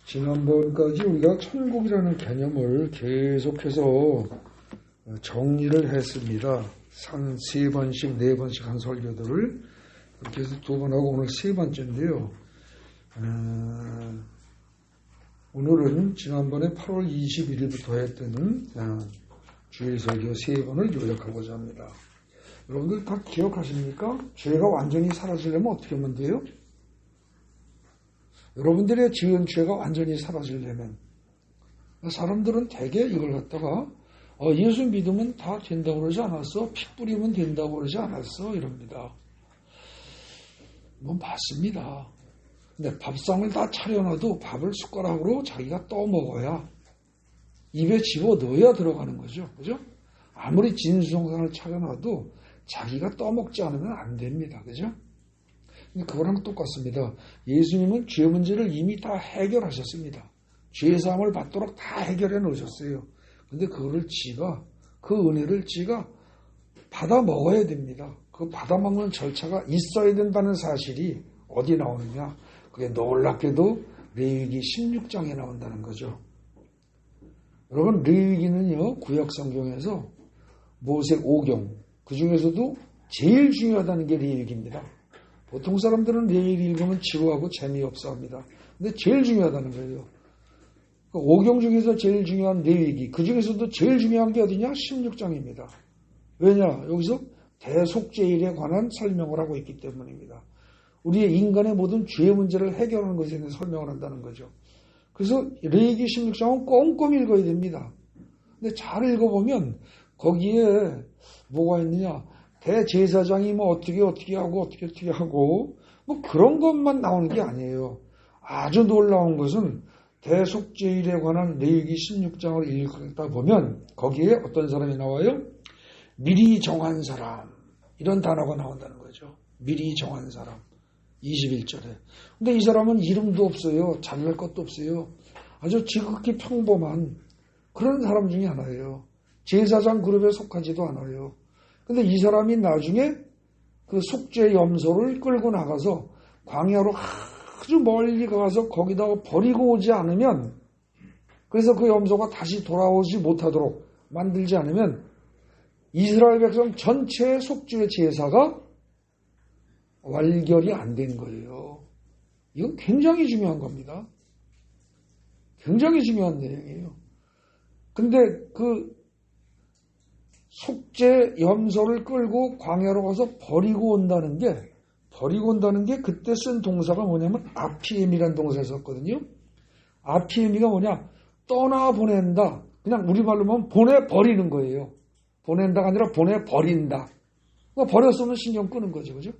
지난번까지 우리가 천국이라는 개념을 계속해서 정리를 했습니다. 한 3번씩, 4번씩 한 설교들을 그렇게 해서 2번 하고 오늘 3번째인데요. 오늘은 지난번에 8월 21일부터 했던 주일 설교 3번을 요약하고자 합니다. 여러분들 다 기억하십니까? 죄가 완전히 사라지려면 어떻게 하면 돼요? 여러분들의 지은 죄가 완전히 사라지려면 사람들은 대개 이걸 갖다가 예수 믿으면 다 된다고 그러지 않았어? 피 뿌리면 된다고 그러지 않았어? 이럽니다. 뭐 맞습니다. 근데 밥상을 다 차려놔도 밥을 숟가락으로 자기가 떠먹어야 입에 집어넣어야 들어가는 거죠. 그죠? 아무리 진수성찬을 차려놔도 자기가 떠먹지 않으면 안 됩니다. 그죠? 그거랑 똑같습니다. 예수님은 죄 문제를 이미 다 해결하셨습니다. 죄사함을 받도록 다 해결해 놓으셨어요. 근데 그거를 그 은혜를 받아 먹어야 됩니다. 그 받아 먹는 절차가 있어야 된다는 사실이 어디 나오느냐? 그게 놀랍게도 레위기 16장에 나온다는 거죠. 여러분, 레위기는요, 구약 성경에서 모색 5경, 그 중에서도 제일 중요하다는 게 레위기입니다. 보통 사람들은 레위기 읽으면 지루하고 재미없어 합니다. 근데 제일 중요하다는 거예요. 5경 중에서 제일 중요한 레위기, 그 중에서도 제일 중요한 게 어디냐? 16장입니다. 왜냐? 여기서 대속죄일에 관한 설명을 하고 있기 때문입니다. 우리의 인간의 모든 죄 문제를 해결하는 것에 대해 설명을 한다는 거죠. 그래서 레위기 16장은 꼼꼼히 읽어야 됩니다. 근데 잘 읽어보면 거기에 뭐가 있느냐? 대제사장이 뭐 어떻게 하고 뭐 그런 것만 나오는 게 아니에요. 아주 놀라운 것은 대속죄일에 관한 레위기 16장을 읽다 보면 거기에 어떤 사람이 나와요? 미리 정한 사람, 이런 단어가 나온다는 거죠. 미리 정한 사람. 21절에. 근데 이 사람은 이름도 없어요. 잘날 것도 없어요. 아주 지극히 평범한 그런 사람 중에 하나예요. 제사장 그룹에 속하지도 않아요. 근데 이 사람이 나중에 그 속죄 염소를 끌고 나가서 광야로 아주 멀리 가서 거기다가 버리고 오지 않으면, 그래서 그 염소가 다시 돌아오지 못하도록 만들지 않으면 이스라엘 백성 전체의 속죄 제사가 완결이 안 된 거예요. 이건 굉장히 중요한 겁니다. 굉장히 중요한 내용이에요. 근데 그 속죄 염소를 끌고 광야로 가서 버리고 온다는 게 그때 쓴 동사가 뭐냐면 아피엠이라는 동사를 썼거든요. 아피엠이가 뭐냐? 떠나보낸다. 그냥 우리말로 보면 보내버리는 거예요. 보낸다가 아니라 보내버린다. 그러니까 버렸으면 신경 끄는 거죠. 그죠?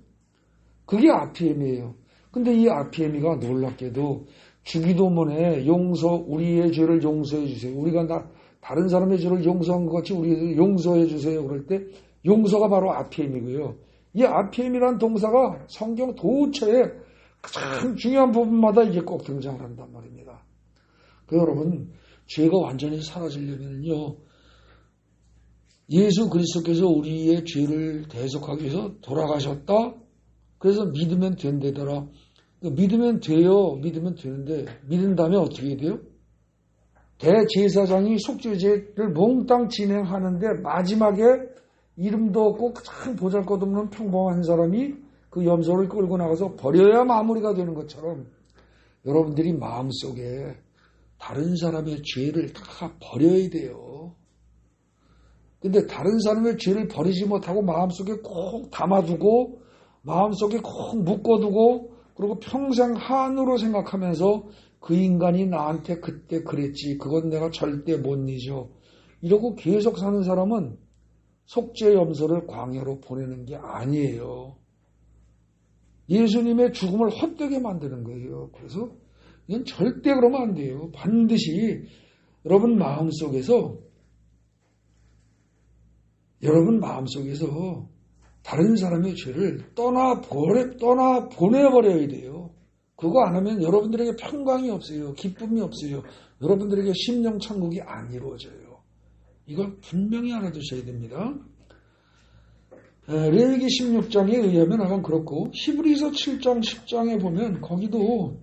그게 아피엠이에요. 근데 이 아피엠이가 놀랍게도 주기도문에 우리의 죄를 용서해 주세요. 우리가 다른 사람의 죄를 용서한 것 같이 우리 용서해 주세요. 그럴 때 용서가 바로 아피엠이고요. 이 아피엠이라는 동사가 성경 도처에 가장 중요한 부분마다 이게 꼭 등장을 한단 말입니다. 여러분, 죄가 완전히 사라지려면요, 예수 그리스도께서 우리의 죄를 대속하기 위해서 돌아가셨다. 그래서 믿으면 된대더라. 믿으면 돼요. 믿으면 되는데 믿은 다음에 어떻게 돼요? 대제사장이 속죄제를 몽땅 진행하는데 마지막에 이름도 없고 가장 보잘것없는 평범한 사람이 그 염소를 끌고 나가서 버려야 마무리가 되는 것처럼 여러분들이 마음속에 다른 사람의 죄를 다 버려야 돼요. 근데 다른 사람의 죄를 버리지 못하고 마음속에 꼭 담아두고 마음속에 꼭 묶어두고 그리고 평생 한으로 생각하면서 그 인간이 나한테 그때 그랬지. 그건 내가 절대 못 잊어. 이러고 계속 사는 사람은 속죄 염소를 광야로 보내는 게 아니에요. 예수님의 죽음을 헛되게 만드는 거예요. 그래서 이건 절대 그러면 안 돼요. 반드시 여러분 마음속에서 다른 사람의 죄를 떠나보내버려야 돼요. 그거 안 하면 여러분들에게 평강이 없어요. 기쁨이 없어요. 여러분들에게 심령 천국이 안 이루어져요. 이걸 분명히 알아두셔야 됩니다. 레위기 16장에 의하면 아마 그렇고 히브리서 7장 10장에 보면 거기도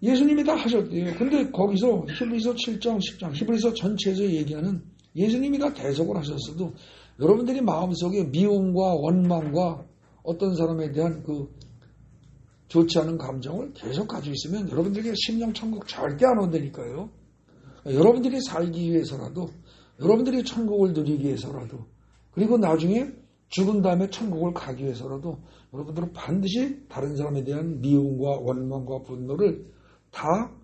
예수님이 다 하셨대요. 근데 거기서 히브리서 7장 10장 히브리서 전체에서 얘기하는 예수님이 다 대속을 하셨어도 여러분들이 마음속에 미움과 원망과 어떤 사람에 대한 그 좋지 않은 감정을 계속 가지고 있으면 여러분들에게 심령 천국 절대 안 온다니까요. 여러분들이 살기 위해서라도 여러분들이 천국을 누리기 위해서라도 그리고 나중에 죽은 다음에 천국을 가기 위해서라도 여러분들은 반드시 다른 사람에 대한 미움과 원망과 분노를 다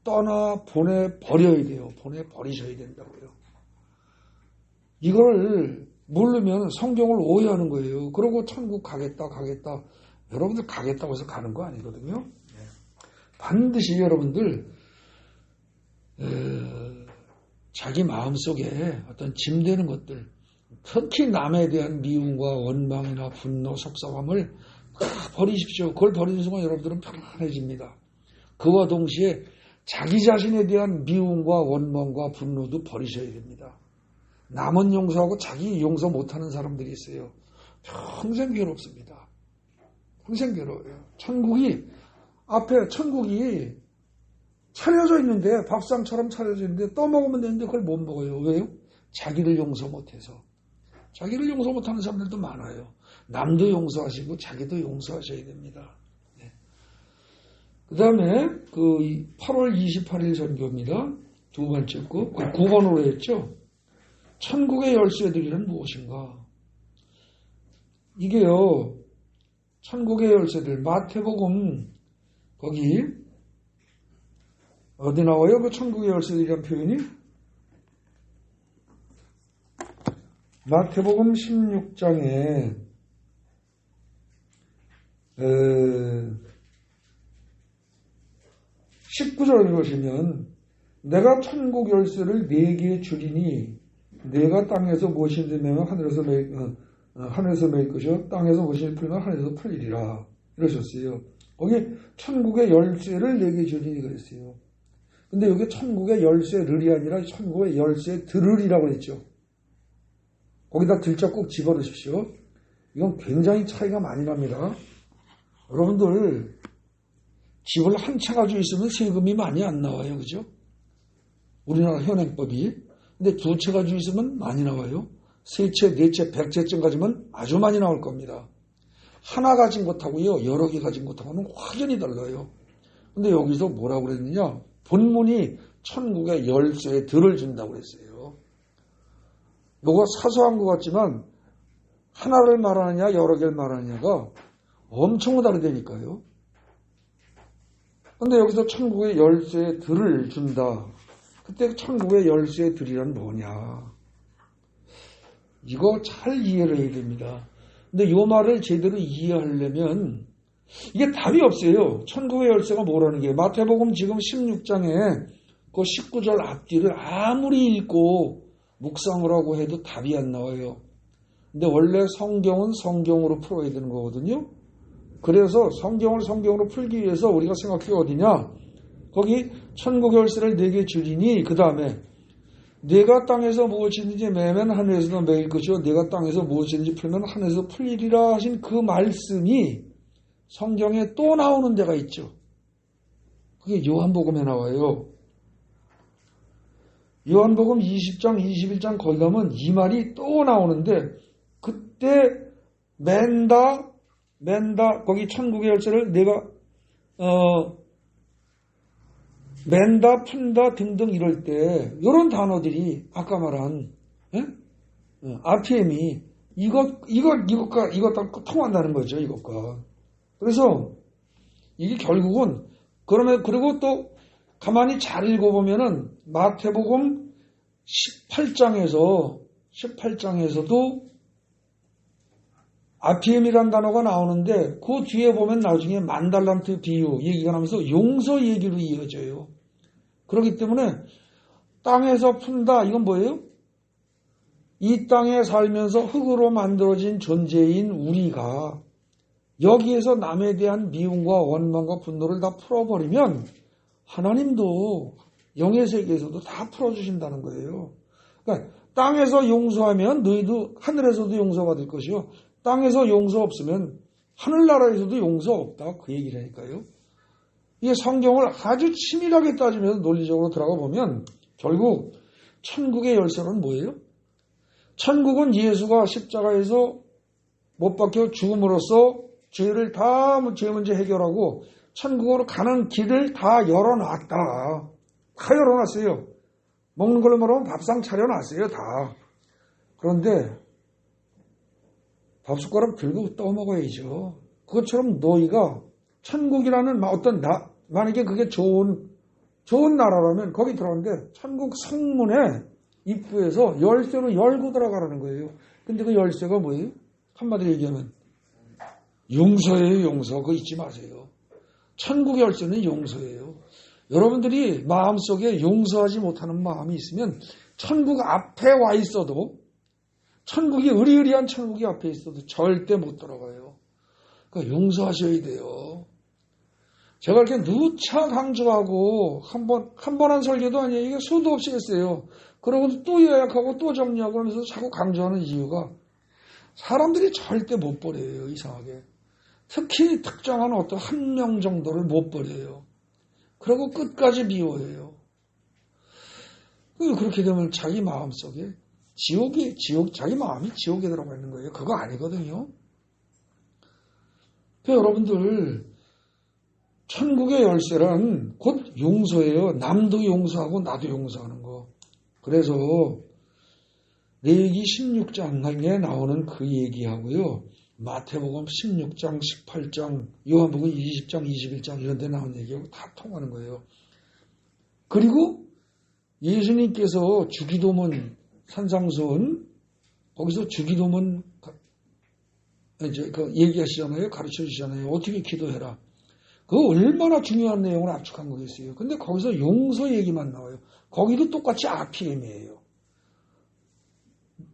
보내버려야 돼요. 보내버리셔야 된다고요. 이걸 모르면 성경을 오해하는 거예요. 그러고 천국 가겠다. 여러분들 가겠다고 해서 가는 거 아니거든요. 반드시 여러분들 자기 마음속에 어떤 짐되는 것들 특히 남에 대한 미움과 원망이나 분노, 속상함을 다 버리십시오. 그걸 버리는 순간 여러분들은 편안해집니다. 그와 동시에 자기 자신에 대한 미움과 원망과 분노도 버리셔야 됩니다. 남은 용서하고 자기 용서 못하는 사람들이 있어요. 평생 괴롭습니다. 평생 괴로워요. 천국이 차려져 있는데 밥상처럼 차려져 있는데 떠먹으면 되는데 그걸 못 먹어요. 왜요? 자기를 용서 못해서. 자기를 용서 못하는 사람들도 많아요. 남도 용서하시고 자기도 용서하셔야 됩니다. 네. 그 다음에 8월 28일 전교입니다. 두 번째 거 9번으로 했죠. 천국의 열쇠들이란 무엇인가? 이게요. 천국의 열쇠들 마태복음 거기 어디 나와요? 그 천국의 열쇠들이란 표현이? 마태복음 16장에 19절을 보시면 내가 천국 열쇠를 네게 주리니 내가 땅에서 무엇인지 매면 하늘에서 매일 것이요 땅에서 무엇인지 풀면 하늘에서 풀리리라 이러셨어요. 거기 천국의 열쇠를 네게 주리니 그랬어요. 근데 여기 천국의 열쇠를이 아니라 천국의 열쇠들을이라고 그랬죠. 거기다 들자 꼭 집어넣으십시오. 이건 굉장히 차이가 많이 납니다. 여러분들 집을 한 채 가지고 있으면 세금이 많이 안 나와요. 그죠? 우리나라 현행법이. 근데 두 채 가지고 있으면 많이 나와요. 세 채, 네 채, 100채쯤 가지면 아주 많이 나올 겁니다. 하나 가진 것하고요. 여러 개 가진 것하고는 확연히 달라요. 근데 여기서 뭐라고 그랬느냐? 본문이 천국의 열쇠들을 준다고 그랬어요. 요거 사소한 것 같지만 하나를 말하느냐 여러 개를 말하느냐가 엄청 다르다니까요. 근데 여기서 천국의 열쇠들을 준다. 그때 천국의 열쇠들이란 뭐냐. 이거 잘 이해를 해야 됩니다. 근데 요 말을 제대로 이해하려면 이게 답이 없어요. 천국의 열쇠가 뭐라는 게. 마태복음 지금 16장에 그 19절 앞뒤를 아무리 읽고 묵상을 하고 해도 답이 안 나와요. 근데 원래 성경은 성경으로 풀어야 되는 거거든요. 그래서 성경을 성경으로 풀기 위해서 우리가 생각해 어디냐. 거기 천국 열쇠를 네게 주리니 그 다음에 내가 땅에서 무엇이든지 매면 하늘에서도 매일 것이요 내가 땅에서 무엇이든지 풀면 하늘에서 풀리리라 하신 그 말씀이 성경에 또 나오는 데가 있죠. 그게 요한복음에 나와요. 요한복음 20장, 21장 거기 가면 이 말이 또 나오는데 그때 맨다 거기 천국의 열쇠를 내가 맨다 푼다 등등 이럴 때 이런 단어들이 아까 말한 RPM이 이것과 통한다는 거죠. 이것과. 그래서 이게 결국은 그러면 그리고 또 가만히 잘 읽어보면은 마태복음 18장에서도 RPM이라는 단어가 나오는데 그 뒤에 보면 나중에 만달란트 비유 얘기가 나면서 용서 얘기로 이어져요. 그렇기 때문에 땅에서 푼다 이건 뭐예요? 이 땅에 살면서 흙으로 만들어진 존재인 우리가 여기에서 남에 대한 미움과 원망과 분노를 다 풀어버리면 하나님도 영의 세계에서도 다 풀어주신다는 거예요. 그러니까 땅에서 용서하면 너희도 하늘에서도 용서받을 것이요. 땅에서 용서 없으면 하늘나라에서도 용서 없다. 그 얘기라니까요. 이게 성경을 아주 치밀하게 따지면서 논리적으로 들어가 보면 결국 천국의 열쇠는 뭐예요? 천국은 예수가 십자가에서 못 박혀 죽음으로써 죄를 다 죄 문제 해결하고 천국으로 가는 길을 다 열어놨다. 다 열어놨어요. 먹는 걸로 말하면 밥상 차려놨어요. 다. 그런데 밥숟가락 들고 떠먹어야죠. 그것처럼 너희가 천국이라는 어떤 만약에 그게 좋은 나라라면 거기 들어가는데 천국 성문에 입구에서 열쇠로 열고 들어가라는 거예요. 근데 그 열쇠가 뭐예요? 한마디로 얘기하면 용서예요. 용서. 그거 잊지 마세요. 천국의 열쇠는 용서예요. 여러분들이 마음속에 용서하지 못하는 마음이 있으면 천국 앞에 와 있어도 천국이 의리의리한 천국이 앞에 있어도 절대 못 들어가요. 그러니까 용서하셔야 돼요. 제가 이렇게 누차 강조하고 한 번 한 설교도 아니에요. 이게 수도 없이 했어요. 그러고 또 요약하고 또 정리하고 그러면서 자꾸 강조하는 이유가 사람들이 절대 못 버려요. 이상하게. 특히 특정한 어떤 한 명 정도를 못 버려요. 그리고 끝까지 미워해요. 그렇게 되면 자기 마음속에 자기 마음이 지옥에 들어가 있는 거예요. 그거 아니거든요. 여러분들 천국의 열쇠란 곧 용서예요. 남도 용서하고 나도 용서하는 거. 그래서 레위기 16장에 나오는 그 얘기하고요. 마태복음 16장, 18장, 요한복음 20장, 21장 이런 데 나온 얘기하고 다 통하는 거예요. 그리고 예수님께서 주기도문 산상수훈 거기서 주기도문 이제 그 얘기하시잖아요. 가르쳐 주시잖아요. 어떻게 기도해라. 그거 얼마나 중요한 내용을 압축한 거겠어요. 근데 거기서 용서 얘기만 나와요. 거기도 똑같이 RPM이에요.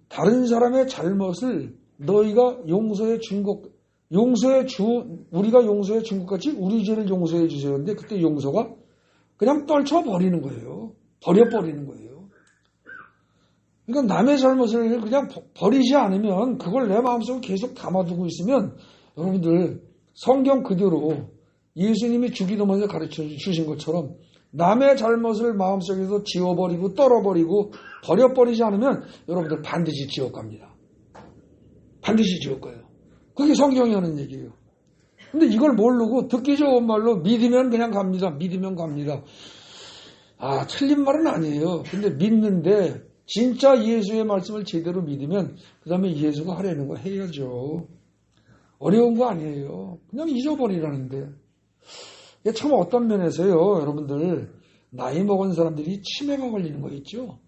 다른 사람의 잘못을 너희가 우리가 용서해 준 것 같이 우리 죄를 용서해 주세요. 근데 그때 용서가 그냥 떨쳐버리는 거예요. 버려버리는 거예요. 그러니까 남의 잘못을 그냥 버리지 않으면 그걸 내 마음속에 계속 담아두고 있으면 여러분들 성경 그대로 예수님이 주기도문에 가르쳐 주신 것처럼 남의 잘못을 마음속에서 지워버리고 떨어버리고 버려버리지 않으면 여러분들 반드시 지옥 갑니다. 반드시 지옥 가요. 그게 성경이 하는 얘기예요. 근데 이걸 모르고 듣기 좋은 말로 믿으면 그냥 갑니다. 믿으면 갑니다. 틀린 말은 아니에요. 근데 믿는데 진짜 예수의 말씀을 제대로 믿으면 그 다음에 예수가 하려는 거 해야죠. 어려운 거 아니에요. 그냥 잊어버리라는데. 이게 참 어떤 면에서요. 여러분들 나이 먹은 사람들이 치매가 걸리는 거 있죠.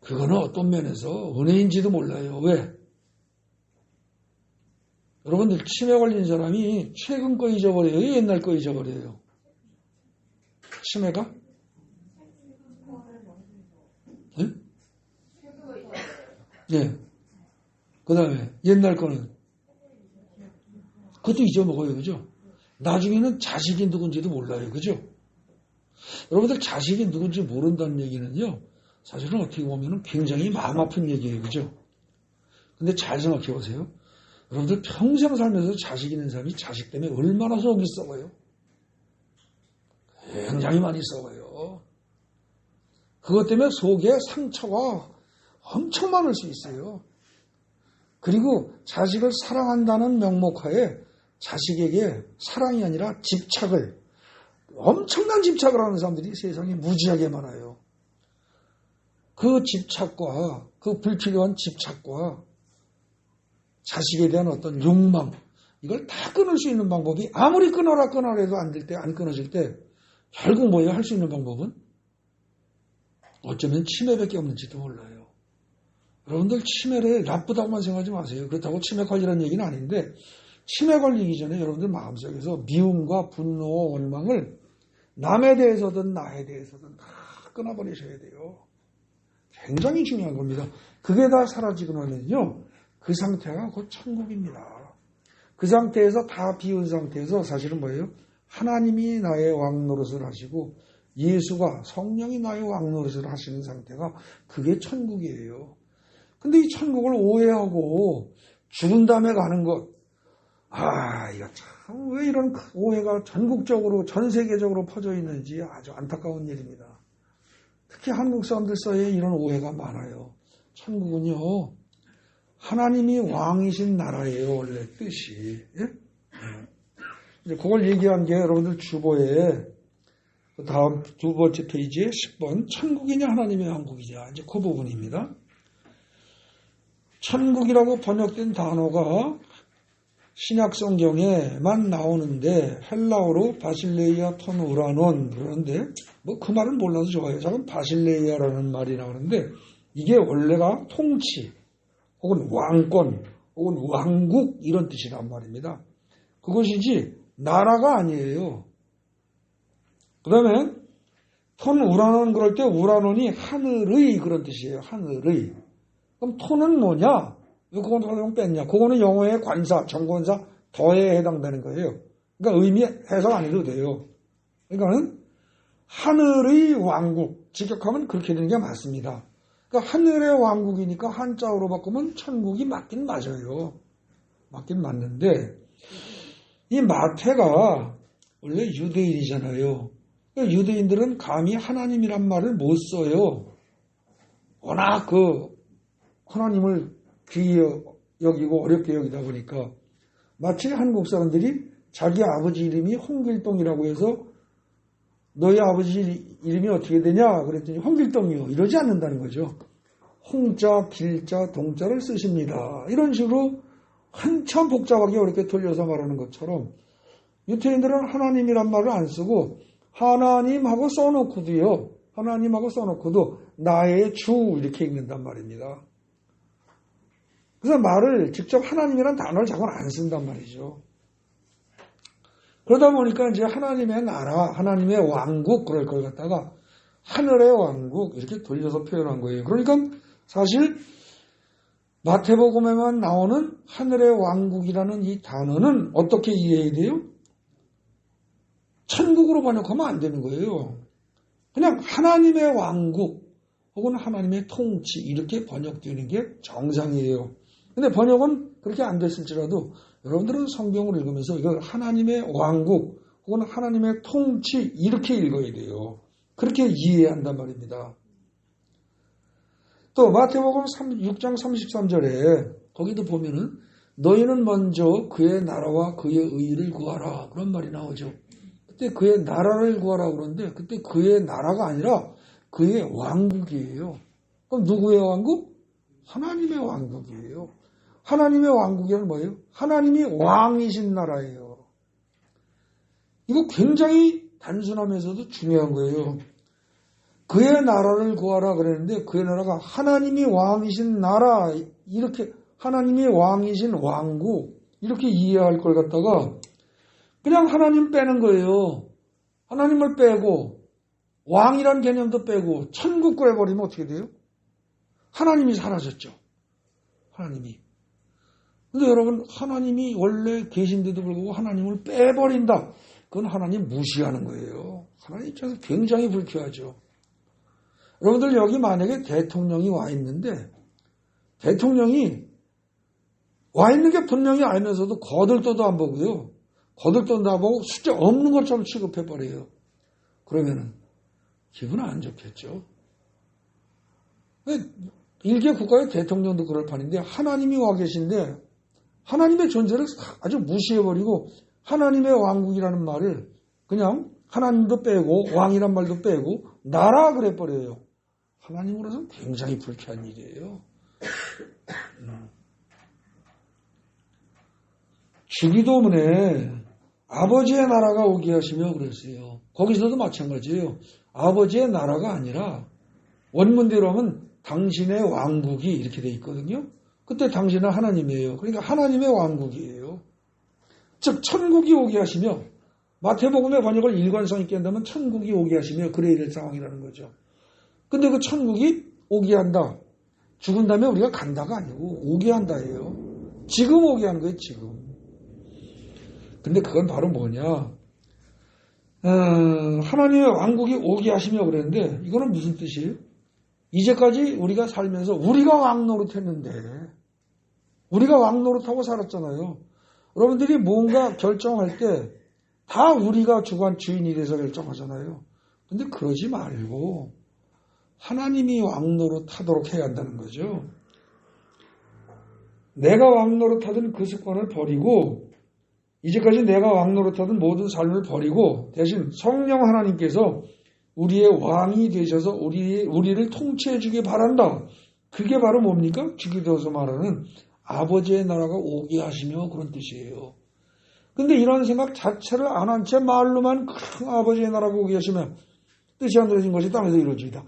그거는 어떤 면에서 은혜인지도 몰라요. 왜? 여러분들 치매 걸린 사람이 최근 거 잊어버려요? 옛날 거 잊어버려요? 치매가? 네? 네. 그 다음에 옛날 거는 그것도 잊어먹어요. 그죠? 나중에는 자식이 누군지도 몰라요. 그죠? 여러분들 자식이 누군지 모른다는 얘기는요. 사실은 어떻게 보면 굉장히 마음 아픈 얘기예요. 그죠? 근데 잘 생각해 보세요. 여러분들 평생 살면서 자식 있는 사람이 자식 때문에 얼마나 속이 썩어요. 굉장히 많이 썩어요. 그것 때문에 속에 상처가 엄청 많을 수 있어요. 그리고 자식을 사랑한다는 명목하에 자식에게 사랑이 아니라 집착을, 엄청난 집착을 하는 사람들이 세상에 무지하게 많아요. 그 집착과 그 불필요한 집착과 자식에 대한 어떤 욕망, 이걸 다 끊을 수 있는 방법이 아무리 끊어라 해도 안 될 때, 안 끊어질 때 결국 뭐예요? 할 수 있는 방법은? 어쩌면 치매밖에 없는지도 몰라요. 여러분들 치매를 나쁘다고만 생각하지 마세요. 그렇다고 치매 걸리라는 얘기는 아닌데 치매 걸리기 전에 여러분들 마음속에서 미움과 분노, 원망을 남에 대해서든 나에 대해서든 다 끊어버리셔야 돼요. 굉장히 중요한 겁니다. 그게 다 사라지고 나면요. 그 상태가 곧 천국입니다. 그 상태에서 다 비운 상태에서 사실은 뭐예요? 하나님이 나의 왕 노릇을 하시고 예수가 성령이 나의 왕 노릇을 하시는 상태가 그게 천국이에요. 근데 이 천국을 오해하고 죽은 다음에 가는 것. 이거 참 왜 이런 오해가 전국적으로 전 세계적으로 퍼져 있는지 아주 안타까운 일입니다. 특히 한국 사람들 사이에 이런 오해가 많아요. 천국은요, 하나님이 왕이신 나라예요, 원래 뜻이. 예? 이제 그걸 얘기한 게 여러분들 주보에 다음 두 번째 페이지에 10번 천국이냐 하나님의 왕국이냐 이제 그 부분입니다. 천국이라고 번역된 단어가 신약 성경에만 나오는데 헬라어로 바실레이아 톤 우라논 그러는데 뭐 그 말은 몰라도 좋아요. 작은 바실레이아라는 말이 나오는데 이게 원래가 통치 혹은 왕권 혹은 왕국 이런 뜻이란 말입니다. 그것이지 나라가 아니에요. 그 다음에 톤 우라논 그럴 때 우라논이 하늘의 그런 뜻이에요. 하늘의. 그럼 톤은 뭐냐? 왜 그건 설명 뺐냐? 그거는 영어의 관사, 정관사 더에 해당되는 거예요. 그러니까 의미 해석 안 해도 돼요. 그러니까는 하늘의 왕국, 직역하면 그렇게 되는 게 맞습니다. 그러니까 하늘의 왕국이니까 한자어로 바꾸면 천국이 맞긴 맞아요. 맞긴 맞는데 이 마태가 원래 유대인이잖아요. 그러니까 유대인들은 감히 하나님이란 말을 못 써요. 워낙 하나님을 귀히 여기고 어렵게 여기다 보니까 마치 한국 사람들이 자기 아버지 이름이 홍길동이라고 해서 너희 아버지 이름이 어떻게 되냐 그랬더니 홍길동이요 이러지 않는다는 거죠. 홍자, 길자, 동자를 쓰십니다. 이런 식으로 한참 복잡하게 어렵게 돌려서 말하는 것처럼 유태인들은 하나님이란 말을 안 쓰고 하나님하고 써놓고도요. 하나님하고 써놓고도 나의 주 이렇게 읽는단 말입니다. 그래서 말을 직접 하나님이란 단어를 자꾸 안 쓴단 말이죠. 그러다 보니까 이제 하나님의 나라, 하나님의 왕국 그럴 걸 갖다가 하늘의 왕국 이렇게 돌려서 표현한 거예요. 그러니까 사실 마태복음에만 나오는 하늘의 왕국이라는 이 단어는 어떻게 이해해야 돼요? 천국으로 번역하면 안 되는 거예요. 그냥 하나님의 왕국 혹은 하나님의 통치 이렇게 번역되는 게 정상이에요. 근데 번역은 그렇게 안 됐을지라도 여러분들은 성경을 읽으면서 이걸 하나님의 왕국 혹은 하나님의 통치 이렇게 읽어야 돼요. 그렇게 이해해야 한단 말입니다. 또 마태복음 6장 33절에 거기도 보면은 너희는 먼저 그의 나라와 그의 의를 구하라 그런 말이 나오죠. 그때 그의 나라를 구하라 그러는데 그때 그의 나라가 아니라 그의 왕국이에요. 그럼 누구의 왕국? 하나님의 왕국이에요. 하나님의 왕국이란 뭐예요? 하나님이 왕이신 나라예요. 이거 굉장히 단순하면서도 중요한 거예요. 그의 나라를 구하라 그랬는데 그의 나라가 하나님이 왕이신 나라 이렇게 하나님이 왕이신 왕국 이렇게 이해할 걸 갖다가 그냥 하나님 빼는 거예요. 하나님을 빼고 왕이란 개념도 빼고 천국 구해버리면 어떻게 돼요? 하나님이 사라졌죠. 하나님이. 근데 여러분 하나님이 원래 계신데도 불구하고 하나님을 빼버린다. 그건 하나님 무시하는 거예요. 하나님 입장에서 굉장히 불쾌하죠. 여러분들 여기 만약에 대통령이 와 있는데 대통령이 와 있는 게 분명히 알면서도 거들떠도 안 보고요. 거들떠도 안 보고 숫자 없는 것처럼 취급해버려요. 그러면은 기분 안 좋겠죠. 일개 국가의 대통령도 그럴 판인데 하나님이 와 계신데 하나님의 존재를 아주 무시해버리고 하나님의 왕국이라는 말을 그냥 하나님도 빼고 왕이란 말도 빼고 나라 그래버려요. 하나님으로서는 굉장히 불쾌한 일이에요. 주기도문에 아버지의 나라가 오게 하시며 그랬어요. 거기서도 마찬가지예요. 아버지의 나라가 아니라 원문대로 하면 당신의 왕국이 이렇게 돼 있거든요. 그때 당신은 하나님이에요. 그러니까 하나님의 왕국이에요. 즉 천국이 오게 하시며 마태복음의 번역을 일관성 있게 한다면 천국이 오게 하시며 그래야 될 상황이라는 거죠. 근데 그 천국이 오게 한다. 죽은 다음에 우리가 간다가 아니고 오게 한다예요. 지금 오게 하는 거예요. 지금. 근데 그건 바로 뭐냐. 하나님의 왕국이 오게 하시며 그랬는데 이거는 무슨 뜻이에요? 이제까지 우리가 살면서 우리가 왕 노릇했는데 우리가 왕 노릇하고 살았잖아요. 여러분들이 뭔가 결정할 때 다 우리가 주인이 돼서 결정하잖아요. 근데 그러지 말고 하나님이 왕 노릇하도록 해야 한다는 거죠. 내가 왕 노릇하던 그 습관을 버리고 이제까지 내가 왕 노릇하던 모든 삶을 버리고 대신 성령 하나님께서 우리의 왕이 되셔서 우리를 통치해 주길 바란다. 그게 바로 뭡니까? 주기도서 말하는 아버지의 나라가 오게 하시며 그런 뜻이에요. 근데 이런 생각 자체를 안 한 채 말로만 아버지의 나라가 오게 하시며 뜻이 안 되어진 것이 땅에서 이루어지다.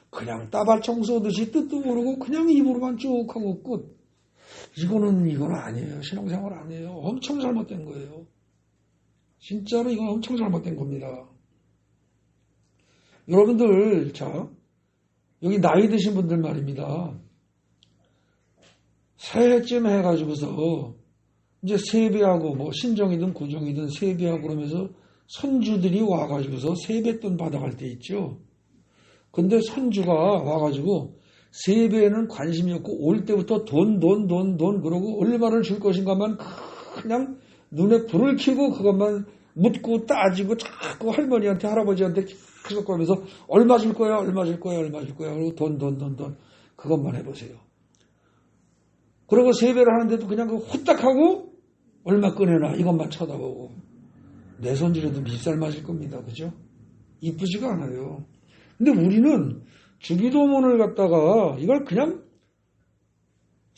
그냥 따발 청소듯이 뜻도 모르고 그냥 입으로만 쭉 하고 끝. 이건 아니에요. 신앙생활 아니에요. 엄청 잘못된 거예요. 진짜로 이건 엄청 잘못된 겁니다. 여러분들, 자, 여기 나이 드신 분들 말입니다. 새해쯤 해가지고서 이제 세배하고 뭐 신정이든 구정이든 세배하고 그러면서 손주들이 와가지고서 세뱃돈 받아갈 때 있죠. 근데 손주가 와가지고 세배에는 관심이 없고 올 때부터 돈 그러고 얼마를 줄 것인가만 그냥 눈에 불을 켜고 그것만 묻고 따지고 자꾸 할머니한테 할아버지한테 계속 거면서 얼마 줄 거야 그리고 돈 그것만 해보세요. 그리고 세배를 하는데도 그냥 그 후딱하고 얼마 꺼내놔 이것만 쳐다보고 내 손주라도 밉살 맞을 겁니다. 그죠? 이쁘지가 않아요. 근데 우리는 주기도문을 갖다가 이걸 그냥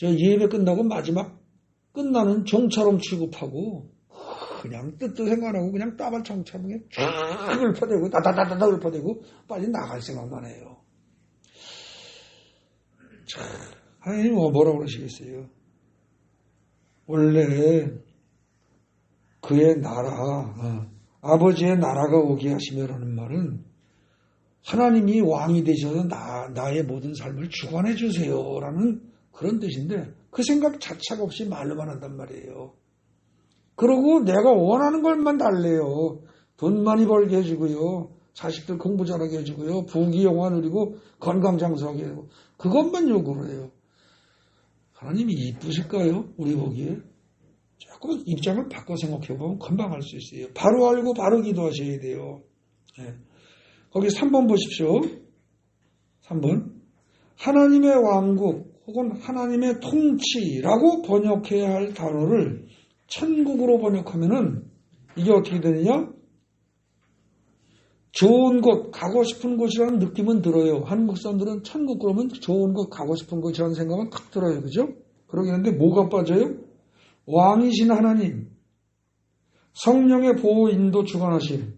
예배 끝나고 마지막 끝나는 종처럼 취급하고 그냥 뜻도 생각하고 그냥 따발 청차하게 쫙 읊어대고 다다다다 읊어대고 빨리 나갈 생각만 해요. 참, 하나님 뭐라고 그러시겠어요? 원래 그의 나라, 아버지의 나라가 오게 하시며라는 말은 하나님이 왕이 되셔서 나의 모든 삶을 주관해 주세요라는 그런 뜻인데 그 생각 자체가 없이 말로만 한단 말이에요. 그러고 내가 원하는 것만 달래요. 돈 많이 벌게 해주고요. 자식들 공부 잘하게 해주고요. 부귀영화 누리고 건강장수하게 해주고 그것만 요구를 해요. 하나님이 이쁘실까요? 우리 보기에? 조금 입장을 바꿔 생각해보면 금방 알 수 있어요. 바로 알고 바로 기도하셔야 돼요. 네. 거기 3번 보십시오. 3번. 하나님의 왕국 혹은 하나님의 통치라고 번역해야 할 단어를 천국으로 번역하면은 이게 어떻게 되느냐? 좋은 곳, 가고 싶은 곳이라는 느낌은 들어요. 한국 사람들은 천국 그러면 좋은 곳, 가고 싶은 곳이라는 생각은 탁 들어요. 그죠? 그러긴 한데 뭐가 빠져요? 왕이신 하나님, 성령의 보호, 인도, 주관하심.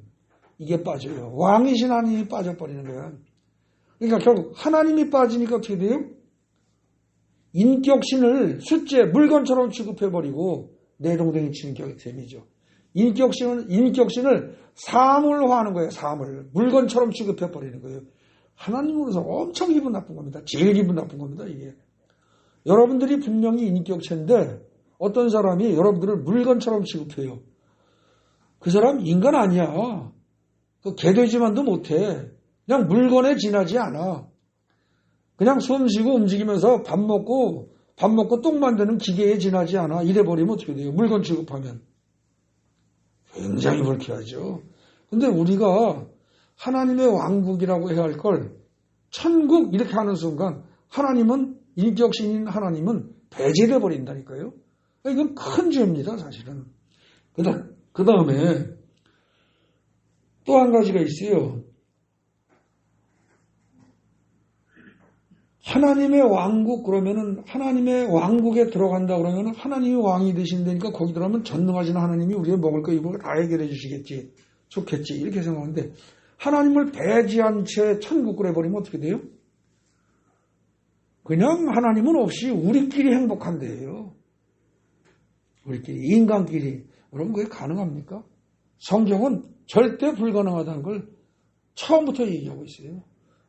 이게 빠져요. 왕이신 하나님이 빠져버리는 거야. 그러니까 결국 하나님이 빠지니까 어떻게 돼요? 인격신을 숫제, 물건처럼 취급해버리고 내동댕이 치는 셈이죠. 인격신을 사물화하는 거예요. 사물. 물건처럼 취급해버리는 거예요. 하나님으로서 엄청 기분 나쁜 겁니다. 제일 기분 나쁜 겁니다. 이게. 여러분들이 분명히 인격체인데 어떤 사람이 여러분들을 물건처럼 취급해요. 그 사람 인간 아니야. 그 개돼지만도 못해. 그냥 물건에 지나지 않아. 그냥 숨 쉬고 움직이면서 밥 먹고 똥 만드는 기계에 지나지 않아. 이래버리면 어떻게 돼요? 물건 취급하면. 굉장히 불쾌하죠. 근데 우리가 하나님의 왕국이라고 해야 할 걸 천국 이렇게 하는 순간 하나님은 인격신인 하나님은 배제돼 버린다니까요. 이건 큰 죄입니다. 사실은. 그 다음에 또 한 가지가 있어요. 하나님의 왕국 그러면은 하나님의 왕국에 들어간다 그러면은 하나님이 왕이 되신다니까 거기 들어가면 전능하신 하나님이 우리가 먹을 거 입을 거 다 해결해 주시겠지. 좋겠지. 이렇게 생각하는데 하나님을 배제한 채 천국을 해버리면 어떻게 돼요? 그냥 하나님은 없이 우리끼리 행복한데요. 우리끼리 인간끼리. 여러분 그게 가능합니까? 성경은 절대 불가능하다는 걸 처음부터 얘기하고 있어요.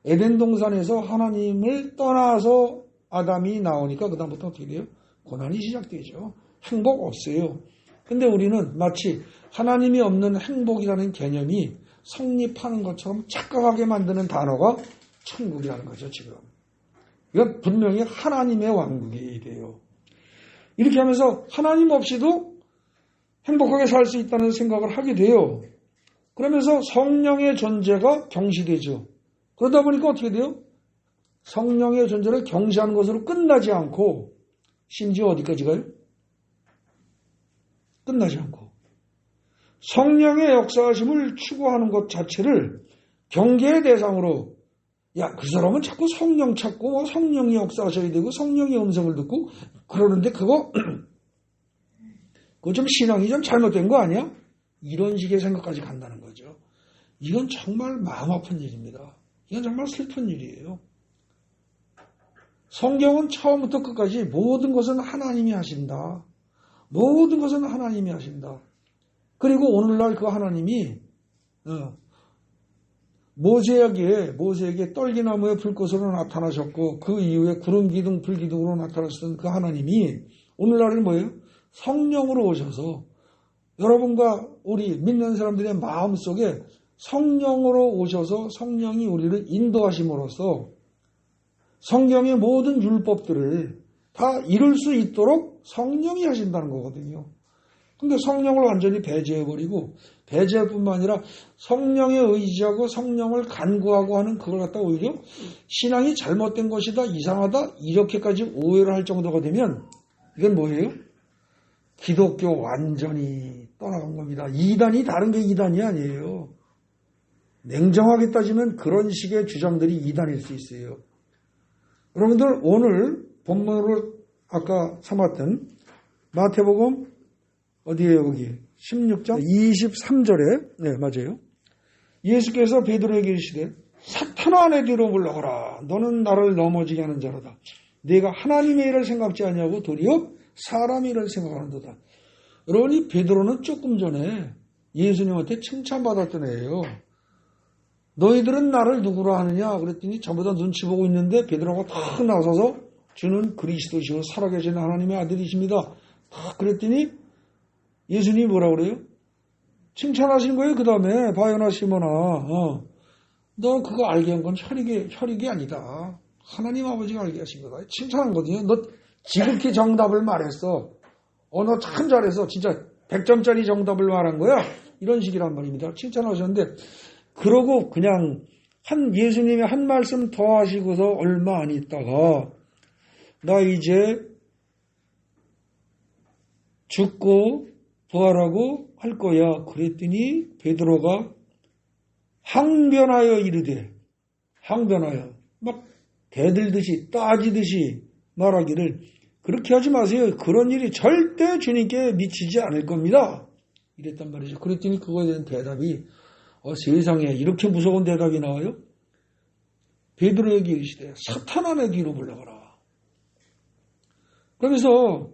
에덴 동산에서 하나님을 떠나서 아담이 나오니까 그 다음부터 어떻게 돼요? 고난이 시작되죠. 행복 없어요. 근데 우리는 마치 하나님이 없는 행복이라는 개념이 성립하는 것처럼 착각하게 만드는 단어가 천국이라는 거죠. 지금. 이건 분명히 하나님의 왕국이 돼요. 이렇게 하면서 하나님 없이도 행복하게 살 수 있다는 생각을 하게 돼요. 그러면서 성령의 존재가 경시되죠. 그러다 보니까 어떻게 돼요? 성령의 존재를 경시하는 것으로 끝나지 않고 심지어 어디까지 가요? 끝나지 않고 성령의 역사하심을 추구하는 것 자체를 경계의 대상으로 야, 그 사람은 자꾸 성령 찾고 성령이 역사하셔야 되고 성령의 음성을 듣고 그러는데 그거 좀 신앙이 좀 잘못된 거 아니야? 이런 식의 생각까지 간다는 거죠. 이건 정말 마음 아픈 일입니다. 이건 정말 슬픈 일이에요. 성경은 처음부터 끝까지 모든 것은 하나님이 하신다. 모든 것은 하나님이 하신다. 그리고 오늘날 그 하나님이 모세에게 떨기나무의 불꽃으로 나타나셨고 그 이후에 구름 기둥 불 기둥으로 나타나셨던 그 하나님이 오늘날은 뭐예요? 성령으로 오셔서 여러분과 우리 믿는 사람들의 마음속에 성령으로 오셔서 성령이 우리를 인도하심으로써 성경의 모든 율법들을 다 이룰 수 있도록 성령이 하신다는 거거든요. 근데 성령을 완전히 배제해버리고 배제할 뿐만 아니라 성령에 의지하고 성령을 간구하고 하는 그걸 갖다 오히려 신앙이 잘못된 것이다, 이상하다 이렇게까지 오해를 할 정도가 되면 이건 뭐예요? 기독교 완전히 떠나간 겁니다. 이단이 다른 게 이단이 아니에요. 냉정하게 따지면 그런 식의 주장들이 이단일 수 있어요. 여러분들 오늘 본문으로 아까 삼았던 마태복음 어디에요 거기 16장 23절에 네 맞아요. 예수께서 베드로에게 이르시되 사탄아 내 뒤로 물러가라. 너는 나를 넘어지게 하는 자로다. 네가 하나님의 일을 생각지 아니하고 도리어 사람의 일을 생각하는도다. 여러분이 베드로는 조금 전에 예수님한테 칭찬받았던 애예요. 너희들은 나를 누구라 하느냐 그랬더니 전부 다 눈치 보고 있는데 베드로가 탁 나서서 주는 그리스도시요 살아계신 하나님의 아들이십니다. 탁 그랬더니 예수님이 뭐라고 그래요? 칭찬하신 거예요. 그 다음에 바요나 시모나 너 그거 알게 한 건 혈육이 아니다. 하나님 아버지가 알게 하신 거다. 칭찬한 거거든요. 너 지극히 정답을 말했어. 너 참 잘해서 진짜 100점짜리 정답을 말한 거야. 이런 식이란 말입니다. 칭찬하셨는데 그러고 그냥 예수님이 한 말씀 더 하시고서 얼마 안 있다가 나 이제 죽고 부활하고 할 거야. 그랬더니 베드로가 항변하여 이르되 항변하여 막 대들듯이 따지듯이 말하기를 그렇게 하지 마세요. 그런 일이 절대 주님께 미치지 않을 겁니다. 이랬단 말이죠. 그랬더니 그거에 대한 대답이 세상에 이렇게 무서운 대답이 나와요? 베드로에게 이르시되 사탄아 내 뒤로 물러가라. 그러면서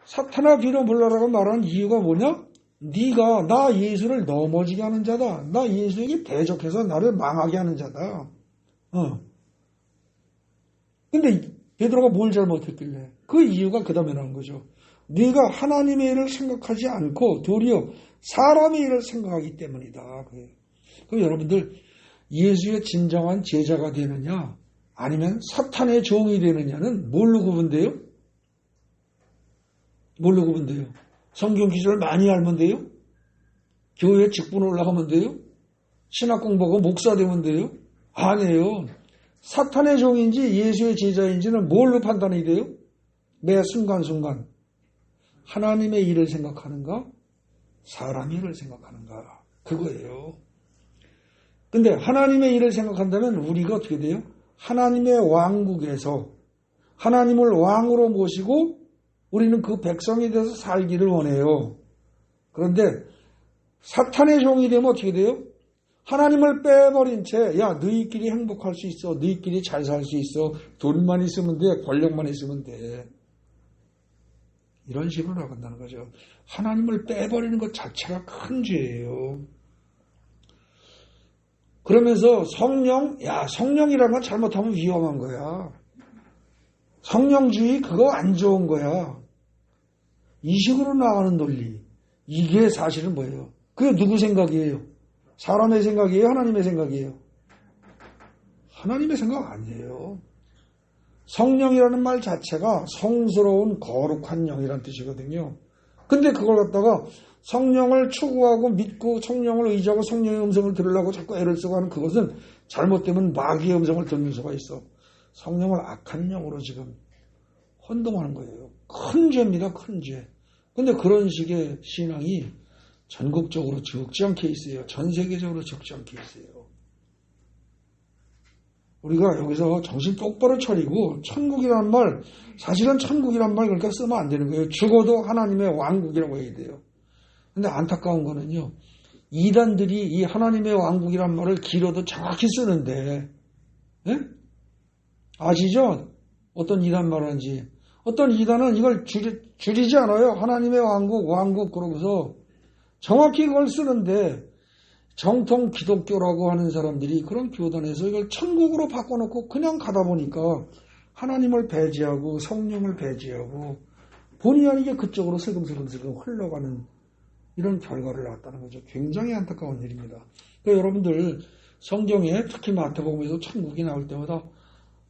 사탄아 뒤로 물러가라고 말하는 이유가 뭐냐? 네가 나 예수를 넘어지게 하는 자다. 나 예수에게 대적해서 나를 망하게 하는 자다. 근데 베드로가 뭘 잘못했길래? 그 이유가 그 다음에 나온 거죠. 네가 하나님의 일을 생각하지 않고 도리어 사람의 일을 생각하기 때문이다. 그럼 여러분들 예수의 진정한 제자가 되느냐 아니면 사탄의 종이 되느냐는 뭘로 구분돼요? 뭘로 구분돼요? 성경 기술을 많이 알면 돼요? 교회 직분 올라가면 돼요? 신학 공부하고 목사 되면 돼요? 아니에요. 사탄의 종인지 예수의 제자인지는 뭘로 판단이 돼요? 매 순간순간 하나님의 일을 생각하는가? 사람의 일을 생각하는가? 그거예요. 근데 하나님의 일을 생각한다면 우리가 어떻게 돼요? 하나님의 왕국에서 하나님을 왕으로 모시고 우리는 그 백성이 돼서 살기를 원해요. 그런데 사탄의 종이 되면 어떻게 돼요? 하나님을 빼버린 채 야 너희끼리 행복할 수 있어. 너희끼리 잘 살 수 있어. 돈만 있으면 돼. 권력만 있으면 돼. 이런 식으로 나간다는 거죠. 하나님을 빼버리는 것 자체가 큰 죄예요. 그러면서 성령이라는 건 잘못하면 위험한 거야. 성령주의 그거 안 좋은 거야. 이 식으로 나가는 논리. 이게 사실은 뭐예요? 그게 누구 생각이에요? 사람의 생각이에요? 하나님의 생각이에요? 하나님의 생각 아니에요. 성령이라는 말 자체가 성스러운 거룩한 영이라는 뜻이거든요. 근데 그걸 갖다가 성령을 추구하고 믿고 성령을 의지하고 성령의 음성을 들으려고 자꾸 애를 쓰고 하는 그것은 잘못되면 마귀의 음성을 듣는 수가 있어. 성령을 악한 영으로 지금 혼동하는 거예요. 큰 죄입니다. 큰 죄. 근데 그런 식의 신앙이 전국적으로 적지 않게 있어요. 전 세계적으로 적지 않게 있어요. 우리가 여기서 정신 똑바로 차리고 천국이란 말, 사실은 천국이란 말 그러니까 쓰면 안 되는 거예요. 죽어도 하나님의 왕국이라고 해야 돼요. 근데 안타까운 거는요. 이단들이 이 하나님의 왕국이란 말을 길어도 정확히 쓰는데 예? 아시죠? 어떤 이단 말하는지. 어떤 이단은 이걸 줄이지 않아요. 하나님의 왕국 그러고서 정확히 그걸 쓰는데 정통 기독교라고 하는 사람들이 그런 교단에서 이걸 천국으로 바꿔놓고 그냥 가다 보니까 하나님을 배제하고 성령을 배제하고 본의 아니게 그쪽으로 슬금슬금 흘러가는 이런 결과를 낳았다는 거죠. 굉장히 안타까운 일입니다. 그러니까 여러분들 성경에 특히 마태복음에서 천국이 나올 때마다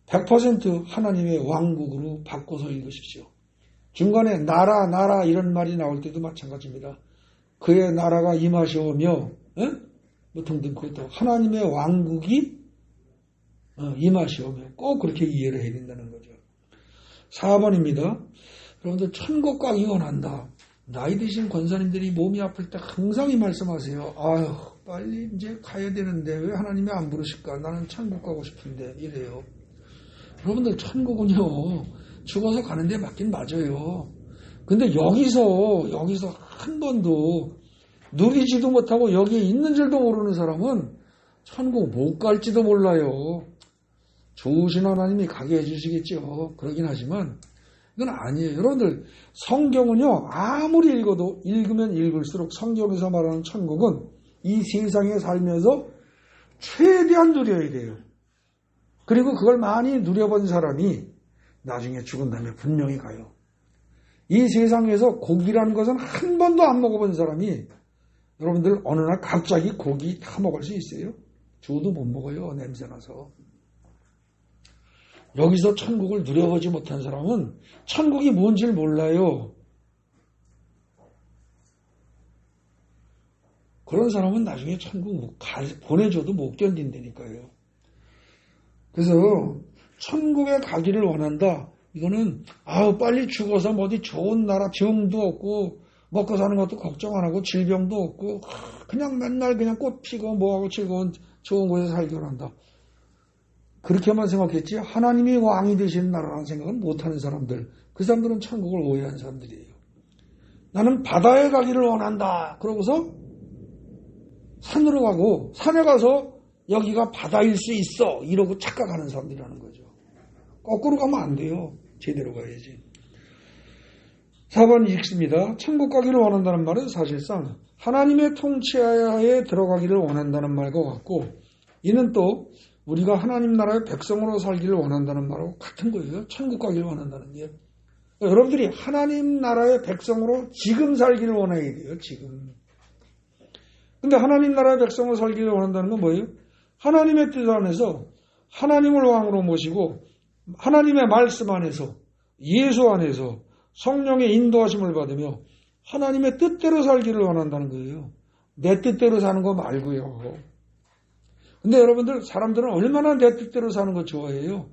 100% 하나님의 왕국으로 바꿔서 읽으십시오. 중간에 나라 이런 말이 나올 때도 마찬가지입니다. 그의 나라가 임하시오며 뭐 등등 그것도 하나님의 왕국이 임하시오며 꼭 그렇게 이해를 해야 된다는 거죠. 4번입니다. 여러분들 천국 가기 원한다. 나이 드신 권사님들이 몸이 아플 때 항상 이 말씀하세요. 아유 빨리 이제 가야 되는데 왜 하나님이 안 부르실까? 나는 천국 가고 싶은데 이래요. 여러분들 천국은요 죽어서 가는데 맞긴 맞아요. 근데 여기서 한 번도 누리지도 못하고 여기에 있는 줄도 모르는 사람은 천국 못 갈지도 몰라요. 좋으신 하나님이 가게 해주시겠죠. 그러긴 하지만 이건 아니에요. 여러분들 성경은요 아무리 읽으면 읽을수록 성경에서 말하는 천국은 이 세상에 살면서 최대한 누려야 돼요. 그리고 그걸 많이 누려본 사람이 나중에 죽은 다음에 분명히 가요. 이 세상에서 고기라는 것은 한 번도 안 먹어본 사람이 여러분들 어느 날 갑자기 고기 다 먹을 수 있어요? 저도 못 먹어요. 냄새나서. 여기서 천국을 누려보지 못한 사람은 천국이 뭔지를 몰라요. 그런 사람은 나중에 천국 보내줘도 못 견딘다니까요. 그래서 천국에 가기를 원한다. 이거는 빨리 죽어서 어디 좋은 나라 병도 없고 먹고 사는 것도 걱정 안 하고 질병도 없고 그냥 맨날 그냥 꽃 피고 뭐하고 즐거운 좋은 곳에 살기 원한다. 그렇게만 생각했지 하나님이 왕이 되시는 나라라는 생각은 못하는 사람들, 그 사람들은 천국을 오해한 사람들이에요. 나는 바다에 가기를 원한다. 그러고서 산으로 가고 산에 가서 여기가 바다일 수 있어 이러고 착각하는 사람들이라는 거죠. 거꾸로 가면 안 돼요. 제대로 가야지. 4번 읽습니다. 천국 가기를 원한다는 말은 사실상 하나님의 통치하에 들어가기를 원한다는 말과 같고, 이는 또 우리가 하나님 나라의 백성으로 살기를 원한다는 말하고 같은 거예요. 천국 가기를 원한다는 게. 여러분들이 하나님 나라의 백성으로 지금 살기를 원해야 돼요. 지금. 근데 하나님 나라의 백성으로 살기를 원한다는 건 뭐예요? 하나님의 뜻 안에서 하나님을 왕으로 모시고 하나님의 말씀 안에서 예수 안에서 성령의 인도하심을 받으며 하나님의 뜻대로 살기를 원한다는 거예요. 내 뜻대로 사는 거 말고요. 근데 여러분들 사람들은 얼마나 내 뜻대로 사는 거 좋아해요?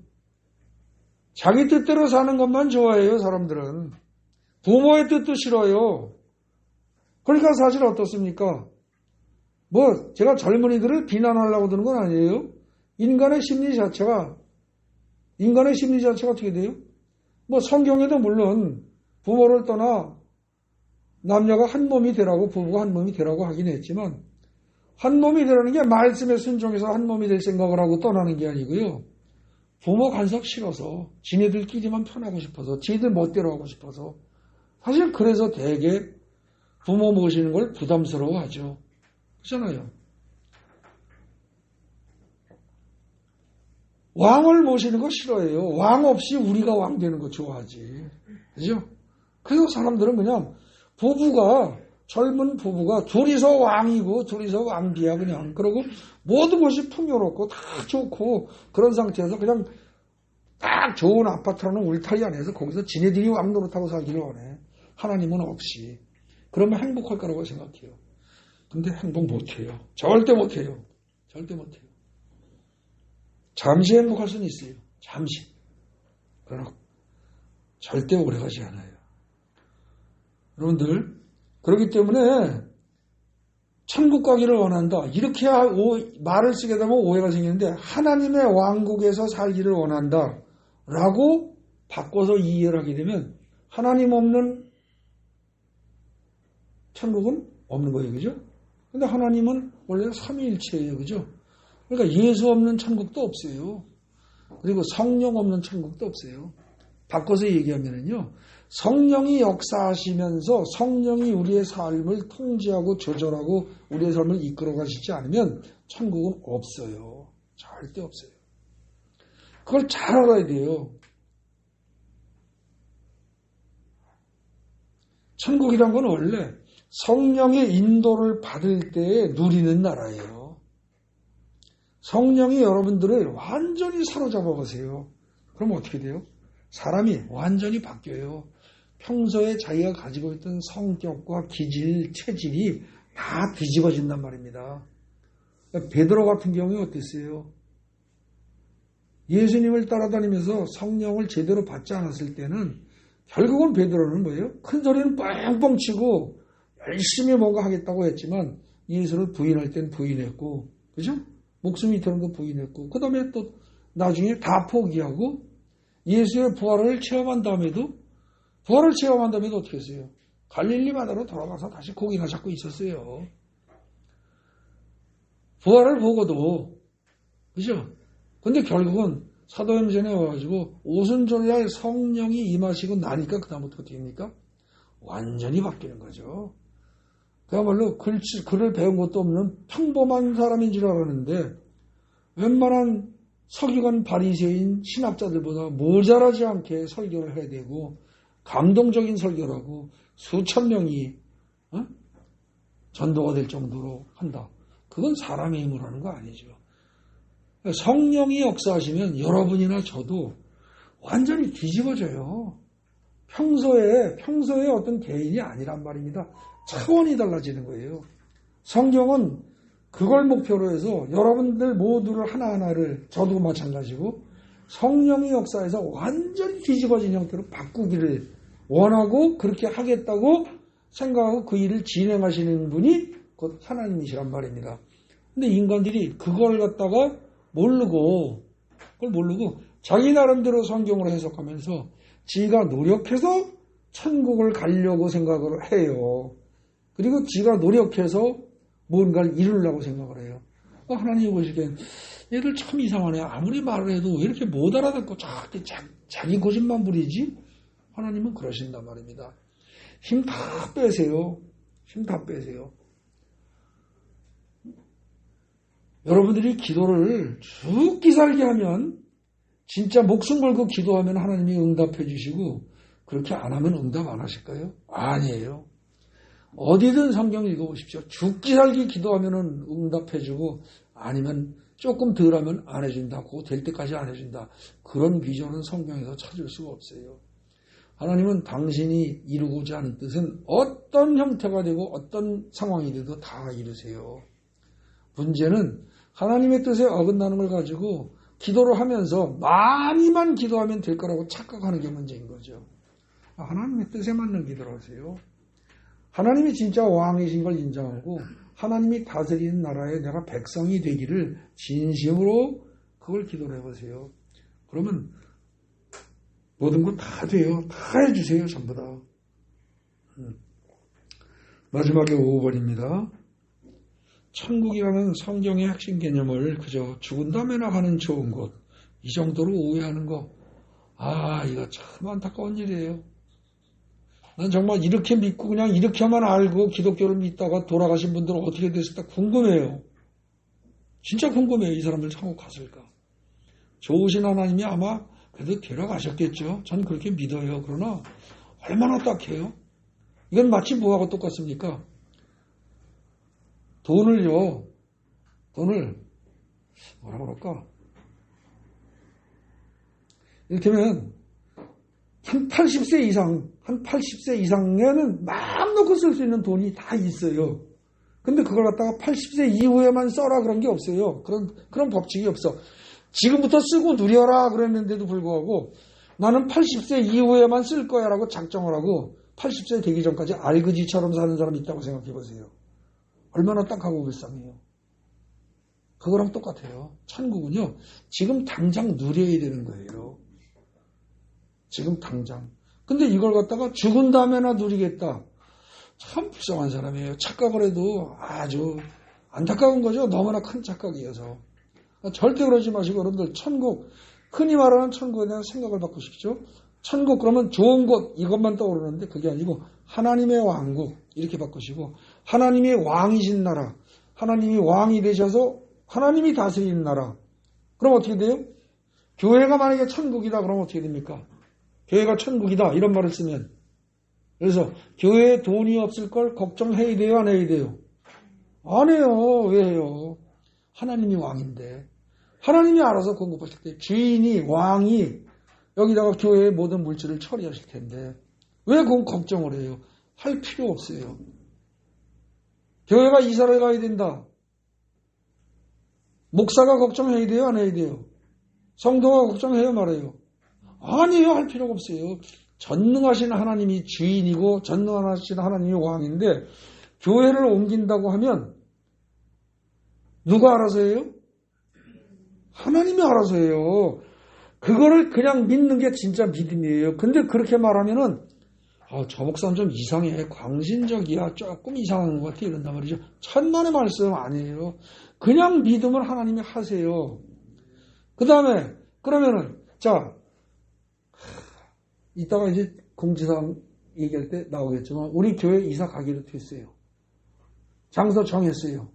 자기 뜻대로 사는 것만 좋아해요. 사람들은. 부모의 뜻도 싫어요. 그러니까 사실 어떻습니까? 제가 젊은이들을 비난하려고 드는 건 아니에요. 인간의 심리 자체가 어떻게 돼요? 성경에도 물론 부모를 떠나 남녀가 한 몸이 되라고, 부부가 한 몸이 되라고 하긴 했지만, 한 몸이 되라는 게 말씀에 순종해서 한 몸이 될 생각을 하고 떠나는 게 아니고요. 부모 간섭 싫어서, 지네들끼리만 편하고 싶어서, 지들 멋대로 하고 싶어서, 사실 그래서 대개 부모 모시는 걸 부담스러워 하죠. 그렇잖아요. 왕을 모시는 거 싫어해요. 왕 없이 우리가 왕 되는 거 좋아하지. 그죠? 그래서 사람들은 그냥 젊은 부부가 둘이서 왕이고 둘이서 왕비야 그냥. 그러고 모든 것이 풍요롭고 다 좋고 그런 상태에서 그냥 딱 좋은 아파트라는 울타리 안에서 거기서 지네들이 왕 노릇하고 살기를 원해. 하나님은 없이. 그러면 행복할 거라고 생각해요. 근데 행복 못해요. 절대 못해요. 절대 못해요. 잠시 행복할 수는 있어요. 잠시. 그러나 절대 오래가지 않아요. 여러분들, 그렇기 때문에 천국 가기를 원한다. 이렇게 말을 쓰게 되면 오해가 생기는데 하나님의 왕국에서 살기를 원한다. 라고 바꿔서 이해를 하게 되면 하나님 없는 천국은 없는 거예요. 그죠? 근데 하나님은 원래 삼위일체예요. 그죠? 그러니까 예수 없는 천국도 없어요. 그리고 성령 없는 천국도 없어요. 바꿔서 얘기하면요. 성령이 역사하시면서 성령이 우리의 삶을 통제하고 조절하고 우리의 삶을 이끌어 가시지 않으면 천국은 없어요. 절대 없어요. 그걸 잘 알아야 돼요. 천국이란 건 원래 성령의 인도를 받을 때에 누리는 나라예요. 성령이 여러분들을 완전히 사로잡아 보세요. 그럼 어떻게 돼요? 사람이 완전히 바뀌어요. 평소에 자기가 가지고 있던 성격과 기질, 체질이 다 뒤집어진단 말입니다. 베드로 같은 경우에 어땠어요? 예수님을 따라다니면서 성령을 제대로 받지 않았을 때는 결국은 베드로는 뭐예요? 큰 소리는 뻥뻥 치고 열심히 뭔가 하겠다고 했지만 예수를 부인할 땐 부인했고, 그죠? 목숨이 드는 거 부인했고, 그 다음에 또 나중에 다 포기하고 예수의 부활을 체험한 다음에도 어떻게 했어요? 갈릴리 바다로 돌아가서 다시 고기나 잡고 있었어요. 부활을 보고도, 그죠? 근데 결국은 사도행전에 와가지고 오순절날 성령이 임하시고 나니까 그다음부터 어떻게 됩니까? 완전히 바뀌는 거죠. 그야말로 글을 배운 것도 없는 평범한 사람인 줄 알았는데 웬만한 서기관 바리새인 신학자들보다 모자라지 않게 설교를 해야 되고 감동적인 설교라고 수천 명이 전도가 될 정도로 한다. 그건 사람의 힘으로 하는 거 아니죠. 성령이 역사하시면 여러분이나 저도 완전히 뒤집어져요. 평소에 어떤 개인이 아니란 말입니다. 차원이 달라지는 거예요. 성경은 그걸 목표로 해서 여러분들 모두를 하나하나를 저도 마찬가지고 성령의 역사에서 완전히 뒤집어진 형태로 바꾸기를 원하고 그렇게 하겠다고 생각하고 그 일을 진행하시는 분이 곧 하나님이시란 말입니다. 근데 인간들이 그걸 갖다가 모르고 자기 나름대로 성경을 해석하면서 지가 노력해서 천국을 가려고 생각을 해요. 그리고 지가 노력해서 뭔가를 이루려고 생각을 해요. 하나님이 보시기엔 얘들 참 이상하네. 아무리 말을 해도 왜 이렇게 못 알아듣고 자기 고집만 부리지? 하나님은 그러신단 말입니다. 힘 다 빼세요. 힘 다 빼세요. 여러분들이 기도를 죽기 살게 하면 진짜 목숨 걸고 기도하면 하나님이 응답해 주시고 그렇게 안 하면 응답 안 하실까요? 아니에요. 어디든 성경 읽어보십시오. 죽기 살기 기도하면 응답해 주고 아니면 조금 덜 하면 안 해준다. 그거 될 때까지 안 해준다. 그런 비전은 성경에서 찾을 수가 없어요. 하나님은 당신이 이루고자 하는 뜻은 어떤 형태가 되고 어떤 상황이 돼도 다 이루세요. 문제는 하나님의 뜻에 어긋나는 걸 가지고 기도를 하면서 많이만 기도하면 될 거라고 착각하는 게 문제인 거죠. 하나님의 뜻에 맞는 기도를 하세요. 하나님이 진짜 왕이신 걸 인정하고 하나님이 다스리는 나라에 내가 백성이 되기를 진심으로 그걸 기도를 해보세요. 그러면 모든 건 다 돼요. 다 해주세요. 전부 다. 마지막에 5번입니다. 천국이라는 성경의 핵심 개념을 그저 죽은 다음에 나가는 좋은 곳, 이 정도로 오해하는 거, 이거 참 안타까운 일이에요. 난 정말 이렇게 믿고 그냥 이렇게만 알고 기독교를 믿다가 돌아가신 분들은 어떻게 됐을까 궁금해요. 진짜 궁금해요. 이 사람들 천국 갔을까. 좋으신 하나님이 아마 그래도 데려가셨겠죠. 전 그렇게 믿어요. 그러나 얼마나 딱해요. 이건 마치 뭐하고 똑같습니까? 돈을 뭐라 그럴까? 이렇게면 한 80세 이상에는 마음 놓고 쓸 수 있는 돈이 다 있어요. 근데 그걸 갖다가 80세 이후에만 써라 그런 게 없어요. 그런 법칙이 없어. 지금부터 쓰고 누려라 그랬는데도 불구하고 나는 80세 이후에만 쓸 거야 라고 작정을 하고 80세 되기 전까지 알그지처럼 사는 사람이 있다고 생각해 보세요. 얼마나 딱하고 불쌍해요. 그거랑 똑같아요. 천국은요, 지금 당장 누려야 되는 거예요. 지금 당장. 근데 이걸 갖다가 죽은 다음에나 누리겠다. 참 불쌍한 사람이에요. 착각을 해도 아주 안타까운 거죠. 너무나 큰 착각이어서. 절대 그러지 마시고 여러분들 천국, 흔히 말하는 천국에 대한 생각을 바꾸십시오. 천국 그러면 좋은 곳 이것만 떠오르는데 그게 아니고 하나님의 왕국 이렇게 바꾸시고 하나님이 왕이신 나라, 하나님이 왕이 되셔서 하나님이 다스리는 나라. 그럼 어떻게 돼요? 교회가 만약에 천국이다 그러면 어떻게 됩니까? 교회가 천국이다 이런 말을 쓰면 그래서 교회에 돈이 없을 걸 걱정해야 돼요? 안 해야 돼요? 안 해요. 왜 해요? 하나님이 왕인데 하나님이 알아서 공급하실 때 주인이 왕이 여기다가 교회의 모든 물질을 처리하실 텐데 왜 그건 걱정을 해요? 할 필요 없어요. 교회가 이사를 가야 된다. 목사가 걱정해야 돼요? 안 해야 돼요? 성도가 걱정해요? 말해요? 아니에요. 할 필요가 없어요. 전능하신 하나님이 주인이고 전능하신 하나님이 왕인데 교회를 옮긴다고 하면 누가 알아서 해요? 하나님이 알아서 해요. 그거를 그냥 믿는 게 진짜 믿음이에요. 근데 그렇게 말하면은 저 목사는 좀 이상해. 광신적이야. 조금 이상한 것 같아. 이런단 말이죠. 천만의 말씀 아니에요. 그냥 믿음을 하나님이 하세요. 그 다음에 그러면은 자 이따가 이제 공지사항 얘기할 때 나오겠지만 우리 교회 이사 가기로 됐어요. 장소 정했어요.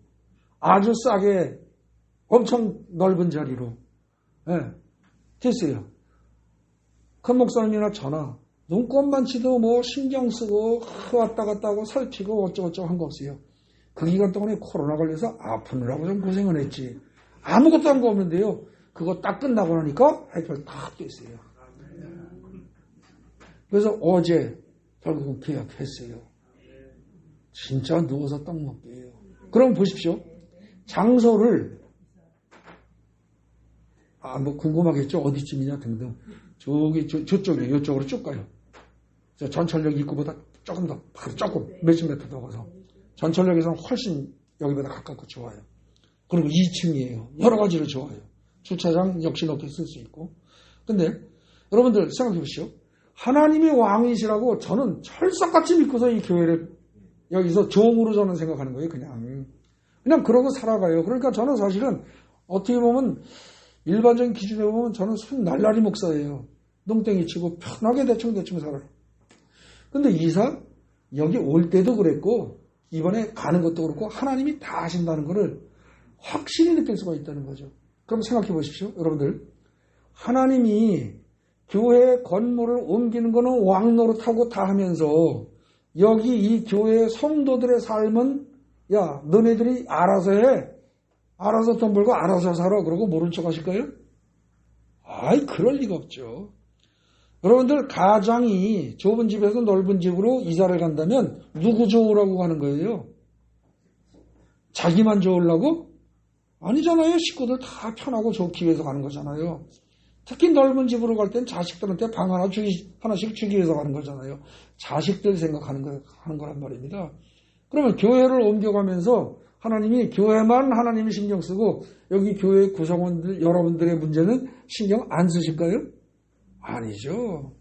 아주 싸게 엄청 넓은 자리로 됐어요. 큰 목사님이나 저나 눈곱만 치도 뭐 신경 쓰고 왔다 갔다 하고 살피고 어쩌고저쩌고 한 거 없어요. 그 기간 동안에 코로나 걸려서 아프느라고 좀 고생을 했지. 아무것도 한 거 없는데요. 그거 딱 끝나고 나니까 해결 딱 됐어요. 그래서 어제 결국은 계약했어요. 진짜 누워서 떡 먹기예요. 그럼 보십시오. 장소를 뭐 궁금하겠죠. 어디쯤이냐 등등. 저쪽에 이쪽으로 쭉 가요. 전철역 입구보다 조금 더 조금 몇십 미터 더 가서 전철역에서는 훨씬 여기보다 가깝고 좋아요. 그리고 2층이에요. 여러 가지로 좋아요. 주차장 역시 높게 쓸 수 있고. 근데 여러분들 생각해 보시오. 하나님이 왕이시라고 저는 철석같이 믿고서 이 교회를 여기서 종으로 저는 생각하는 거예요. 그냥 그러고 살아가요. 그러니까 저는 사실은 어떻게 보면 일반적인 기준에 보면 저는 순 날라리 목사예요. 농땡이 치고 편하게 대충 살아요. 근데 이사 여기 올 때도 그랬고 이번에 가는 것도 그렇고 하나님이 다 하신다는 것을 확실히 느낄 수가 있다는 거죠. 그럼 생각해 보십시오. 여러분들 하나님이 교회 건물을 옮기는 거는 왕노릇하고 다 하면서 여기 이 교회 성도들의 삶은 야 너네들이 알아서 해. 알아서 돈 벌고 알아서 살아. 그러고 모른 척 하실 거예요? 그럴 리가 없죠. 여러분들 가장이 좁은 집에서 넓은 집으로 이사를 간다면 누구 좋으라고 가는 거예요? 자기만 좋으려고? 아니잖아요. 식구들 다 편하고 좋기 위해서 가는 거잖아요. 특히 넓은 집으로 갈 땐 자식들한테 방 하나씩 주기 위해서 가는 거잖아요. 자식들 생각하는 하는 거란 말입니다. 그러면 교회를 옮겨가면서 하나님이 교회만 하나님이 신경 쓰고 여기 교회 구성원들 여러분들의 문제는 신경 안 쓰실까요? 아니죠.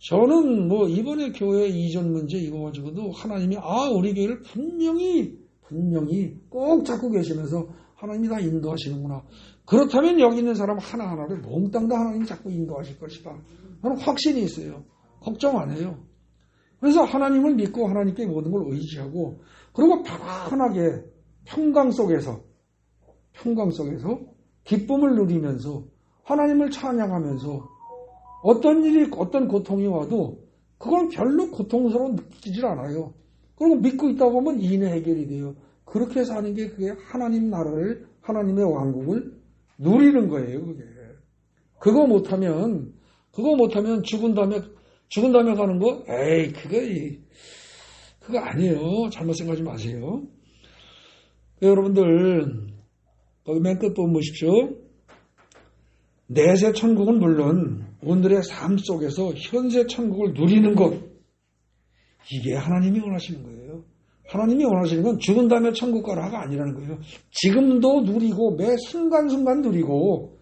저는 뭐 이번에 교회 이전 문제 이거 가지고도 하나님이 우리 교회를 분명히 꼭 잡고 계시면서 하나님이 다 인도하시는구나. 그렇다면 여기 있는 사람 하나하나를 몽땅 다 하나님이 자꾸 인도하실 것이다. 저는 확신이 있어요. 걱정 안 해요. 그래서 하나님을 믿고 하나님께 모든 걸 의지하고 그리고 편안하게 평강 속에서 기쁨을 누리면서 하나님을 찬양하면서 어떤 고통이 와도 그걸 별로 고통스러워 느끼질 않아요. 그리고 믿고 있다 보면 이내 해결이 돼요. 그렇게 사는 게 그게 하나님 나라를 하나님의 왕국을 누리는 거예요. 그거 못하면 죽은 다음에 가는 거? 에이, 그거 아니에요. 잘못 생각하지 마세요. 여러분들, 거기 맨 끝 부분 보십시오. 내세 천국은 물론 오늘의 삶 속에서 현세 천국을 누리는 것, 이게 하나님이 원하시는 거예요. 하나님이 원하시는 건 죽은 다음에 천국 가라가 아니라는 거예요. 지금도 누리고 매 순간순간 누리고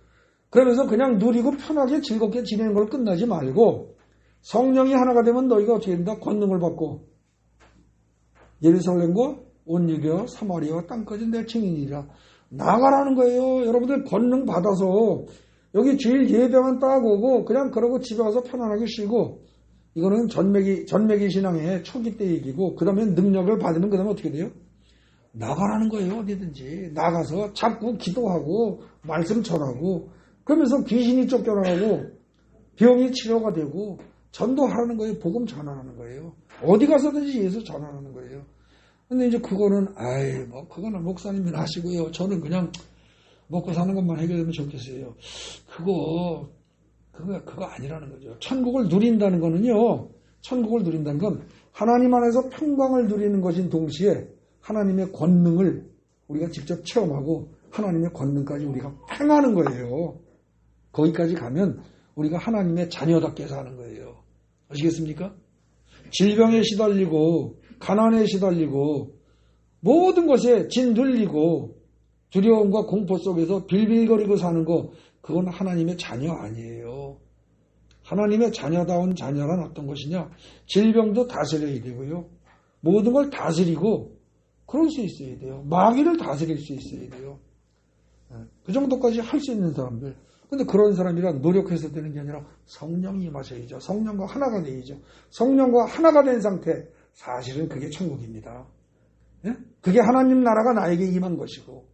그러면서 그냥 누리고 편하게 즐겁게 지내는 걸 끝나지 말고 성령이 하나가 되면 너희가 어떻게 된다? 권능을 받고 예루살렘과 온 유대와 사마리아와 땅까지 내 증인이라 나가라는 거예요. 여러분들 권능 받아서 여기 주일 예배만 딱 오고 그냥 그러고 집에 가서 편안하게 쉬고 이거는 전매기 신앙의 초기 때 얘기고 그 다음에 능력을 받으면 그 다음에 어떻게 돼요? 나가라는 거예요. 어디든지 나가서 자꾸 기도하고 말씀 전하고 그러면서 귀신이 쫓겨나고 병이 치료가 되고 전도하라는 거예요. 복음 전하라는 거예요. 어디 가서든지 예수 전하라는 거예요. 근데 이제 그거는 그거는 목사님이 하시고요. 저는 그냥 먹고 사는 것만 해결되면 좋겠어요. 그거 아니라는 거죠. 천국을 누린다는 거는요. 천국을 누린다는 건 하나님 안에서 평강을 누리는 것인 동시에 하나님의 권능을 우리가 직접 체험하고 하나님의 권능까지 우리가 행하는 거예요. 거기까지 가면 우리가 하나님의 자녀답게 사는 거예요. 아시겠습니까? 질병에 시달리고 가난에 시달리고 모든 것에 짓눌리고 두려움과 공포 속에서 빌빌거리고 사는 거 그건 하나님의 자녀 아니에요. 하나님의 자녀다운 자녀란 어떤 것이냐? 질병도 다스려야 되고요. 모든 걸 다스리고 그럴 수 있어야 돼요. 마귀를 다스릴 수 있어야 돼요. 그 정도까지 할 수 있는 사람들. 근데 그런 사람이란 노력해서 되는 게 아니라 성령이 임하셔야죠. 성령과 하나가 되야죠. 성령과 하나가 된 상태. 사실은 그게 천국입니다. 예? 그게 하나님 나라가 나에게 임한 것이고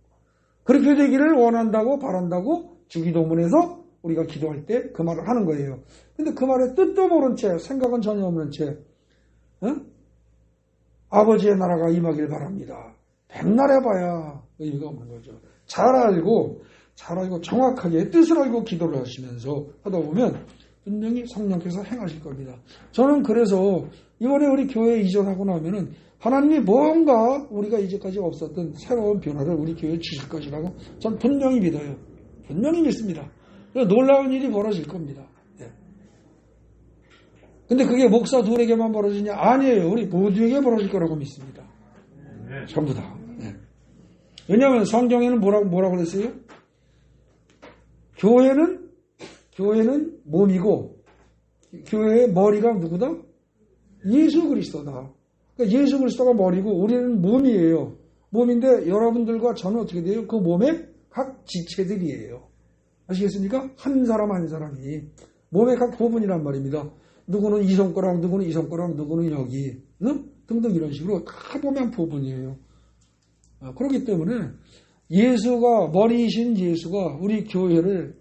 그렇게 되기를 원한다고 바란다고 주기도문에서 우리가 기도할 때 그 말을 하는 거예요. 근데 그 말에 뜻도 모른 채 생각은 전혀 없는 채 아버지의 나라가 임하길 바랍니다. 백날 해봐야 의미가 없는 거죠. 잘 알고 정확하게 뜻을 알고 기도를 하시면서 하다 보면 분명히 성령께서 행하실 겁니다. 저는 그래서 이번에 우리 교회에 이전하고 나면은 하나님이 뭔가 우리가 이제까지 없었던 새로운 변화를 우리 교회에 주실 것이라고 전 분명히 믿어요. 분명히 믿습니다. 놀라운 일이 벌어질 겁니다. 예. 근데 그게 목사 둘에게만 벌어지냐? 아니에요. 우리 모두에게 벌어질 거라고 믿습니다. 전부 다. 예. 왜냐하면 성경에는 뭐라고 그랬어요? 교회는 몸이고 교회의 머리가 누구다? 예수 그리스도다. 그러니까 예수 그리스도가 머리고 우리는 몸이에요. 몸인데 여러분들과 저는 어떻게 돼요? 그 몸의 각 지체들이에요. 아시겠습니까? 한 사람 한 사람이 몸의 각 부분이란 말입니다. 누구는 이 손가락, 누구는 이 손가락, 누구는 여기 등등 이런 식으로 다 몸의 부분이에요. 그렇기 때문에 예수가 머리이신 예수가 우리 교회를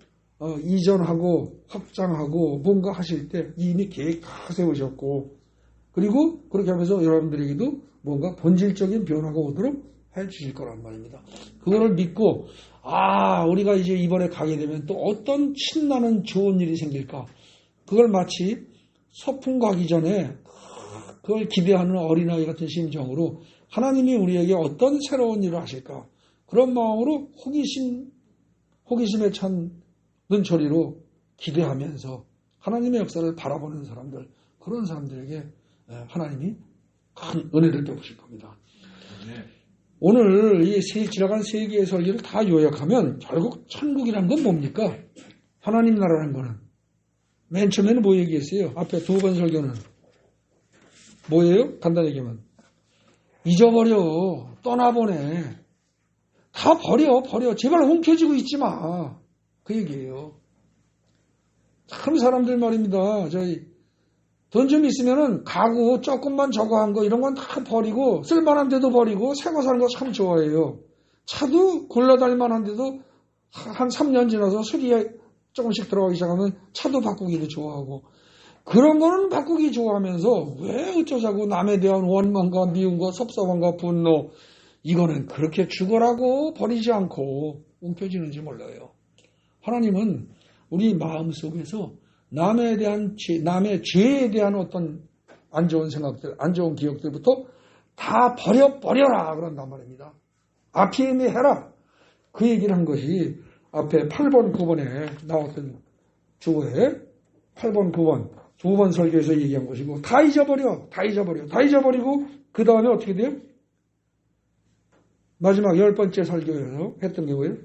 이전하고 확장하고 뭔가 하실 때 이미 계획 다 세우셨고 그리고 그렇게 하면서 여러분들에게도 뭔가 본질적인 변화가 오도록 해주실 거란 말입니다. 그거를 믿고 우리가 이제 이번에 가게 되면 또 어떤 신나는 좋은 일이 생길까? 그걸 마치 소풍 가기 전에 그걸 기대하는 어린아이 같은 심정으로 하나님이 우리에게 어떤 새로운 일을 하실까? 그런 마음으로 호기심에 찬 눈초리로 기대하면서 하나님의 역사를 바라보는 사람들, 그런 사람들에게 하나님이 큰 은혜를 베푸실 겁니다. 네. 오늘 이 지나간 세 개의 설교를 다 요약하면 결국 천국이란 건 뭡니까? 하나님 나라라는 거는. 맨 처음에는 뭐 얘기했어요? 앞에 두 번 설교는. 뭐예요? 간단히 얘기하면. 잊어버려. 떠나보내. 다 버려. 제발 움켜쥐고 있지 마. 그 얘기예요. 참 사람들 말입니다. 돈 좀 있으면은 가구 조금만 저거 한 거 이런 건 다 버리고 쓸만한 데도 버리고 새 거 사는 거 참 좋아해요. 차도 굴러다닐 만한 데도 한 3년 지나서 수리에 조금씩 들어가기 시작하면 차도 바꾸기도 좋아하고 그런 거는 바꾸기 좋아하면서 왜 어쩌자고 남에 대한 원망과 미움과 섭섭함과 분노 이거는 그렇게 죽어라고 버리지 않고 움켜쥐는지 몰라요. 하나님은 우리 마음 속에서 남의 남의 죄에 대한 어떤 안 좋은 생각들, 안 좋은 기억들부터 다 버려라 그런단 말입니다. 아피에미 해라. 그 얘기를 한 것이 앞에 8번, 9번에 나왔던 주어에 8번, 9번 두 번 설교에서 얘기한 것이고 다 잊어버리고 그 다음에 어떻게 돼요? 마지막 10번째 설교에서 했던 게 뭐예요?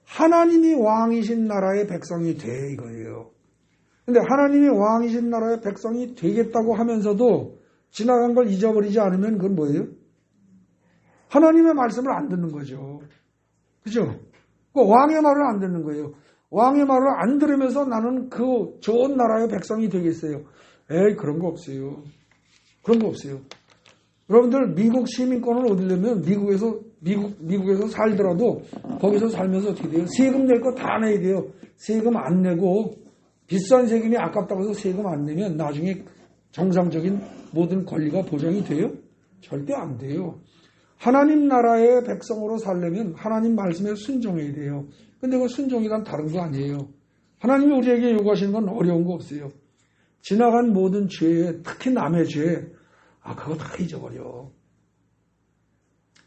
하나님이 왕이신 나라의 백성이 돼 이거예요. 근데 하나님이 왕이신 나라의 백성이 되겠다고 하면서도 지나간 걸 잊어버리지 않으면 그건 뭐예요? 하나님의 말씀을 안 듣는 거죠. 그죠? 그 왕의 말을 안 듣는 거예요. 왕의 말을 안 들으면서 나는 그 좋은 나라의 백성이 되겠어요. 에이, 그런 거 없어요. 그런 거 없어요. 여러분들 미국 시민권을 얻으려면 미국에서 살더라도 거기서 살면서 어떻게 돼요? 세금 낼 거 다 내야 돼요. 세금 안 내고 비싼 세금이 아깝다고 해서 세금 안 내면 나중에 정상적인 모든 권리가 보장이 돼요? 절대 안 돼요. 하나님 나라의 백성으로 살려면 하나님 말씀에 순종해야 돼요. 근데 그 순종이란 다른 거 아니에요. 하나님이 우리에게 요구하시는 건 어려운 거 없어요. 지나간 모든 죄, 특히 남의 죄, 그거 다 잊어버려.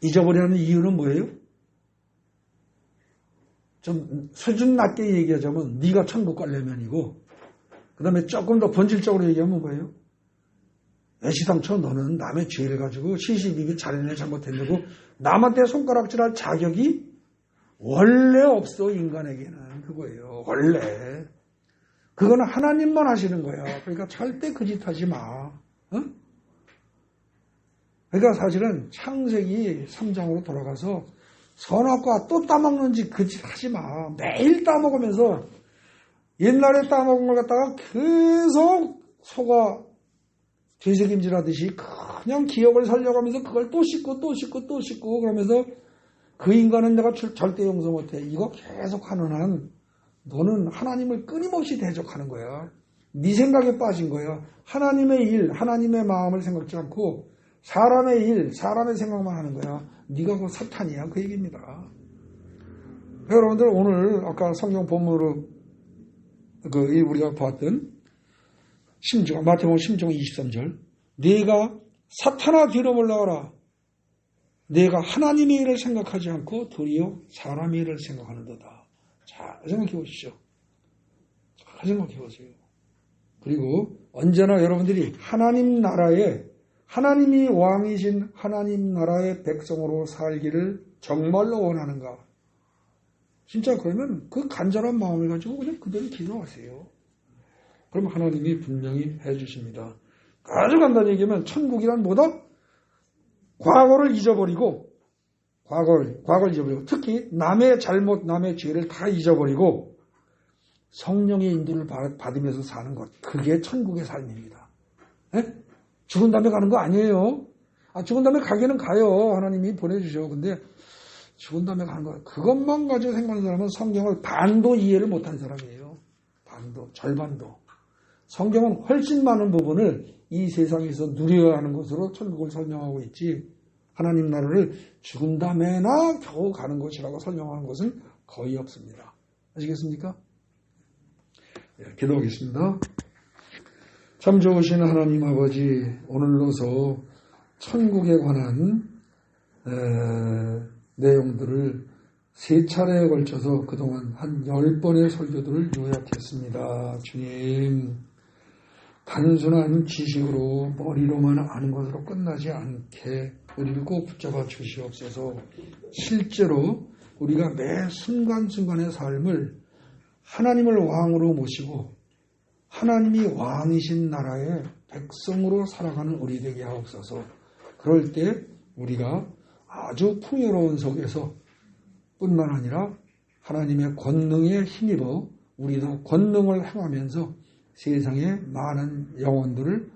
잊어버리는 이유는 뭐예요? 좀 수준 낮게 얘기하자면 네가 천국 가려면이고 그 다음에 조금 더 본질적으로 얘기하면 뭐예요? 애시당초 너는 남의 죄를 가지고 시시비비 자기네 잘못했다고 남한테 손가락질할 자격이 원래 없어. 인간에게는 그거예요. 원래 그거는 하나님만 하시는 거야. 그러니까 절대 그 짓 하지 마. 그러니까 사실은 창세기 3장으로 돌아가서 선악과 또 따먹는지 그 짓 하지 마. 매일 따먹으면서 옛날에 따먹은 걸 갖다가 계속 속아 되새김질하듯이 그냥 기억을 살려가면서 그걸 또 씻고 그러면서 그 인간은 내가 절대 용서 못해. 이거 계속 하는 한 너는 하나님을 끊임없이 대적하는 거야. 네 생각에 빠진 거야. 하나님의 일, 하나님의 마음을 생각지 않고 사람의 일, 사람의 생각만 하는 거야. 네가 그 사탄이야. 그 얘기입니다. 여러분들 오늘 아까 성경 본문으로 우리가 봤던 마태복음 10장 23절 네가 사탄아 뒤로 물러가라. 내가 하나님의 일을 생각하지 않고 도리어 사람의 일을 생각하는도다. 자, 생각해 보시죠. 잘 생각해 보세요. 그리고 언제나 여러분들이 하나님이 왕이신 하나님 나라의 백성으로 살기를 정말로 원하는가? 진짜 그러면 그 간절한 마음을 가지고 그냥 그대로 기도하세요. 그럼 하나님이 분명히 해주십니다. 아주 간단히 얘기하면 천국이란 뭐다? 과거를 잊어버리고 특히 남의 잘못, 남의 죄를 다 잊어버리고 성령의 인도를 받으면서 사는 것. 그게 천국의 삶입니다. 에? 죽은 다음에 가는 거 아니에요. 죽은 다음에 가기는 가요. 하나님이 보내주셔. 근데 죽은 다음에 가는 거. 그것만 가지고 생각하는 사람은 성경을 반도 이해를 못한 사람이에요. 절반도. 성경은 훨씬 많은 부분을 이 세상에서 누려야 하는 것으로 천국을 설명하고 있지 하나님 나라를 죽은 다음에나 겨우 가는 것이라고 설명하는 것은 거의 없습니다. 아시겠습니까? 기도하겠습니다. 참 좋으신 하나님 아버지, 오늘로서 천국에 관한 내용들을 3차례에 걸쳐서 그동안 한 10번의 설교들을 요약했습니다. 주님, 단순한 지식으로 머리로만 아는 것으로 끝나지 않게 우리를 꼭 붙잡아 주시옵소서. 실제로 우리가 매 순간순간의 삶을 하나님을 왕으로 모시고 하나님이 왕이신 나라의 백성으로 살아가는 우리 되게 하옵소서. 그럴 때 우리가 아주 풍요로운 속에서 뿐만 아니라 하나님의 권능에 힘입어 우리도 권능을 행하면서 세상의 많은 영혼들을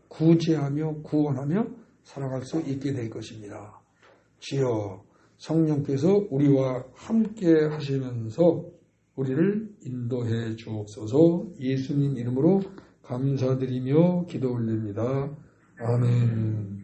구제하며 구원하며 살아갈 수 있게 될 것입니다. 주여, 성령께서 우리와 함께 하시면서 우리를 인도해 주옵소서. 예수님 이름으로 감사드리며 기도 올립니다. 아멘.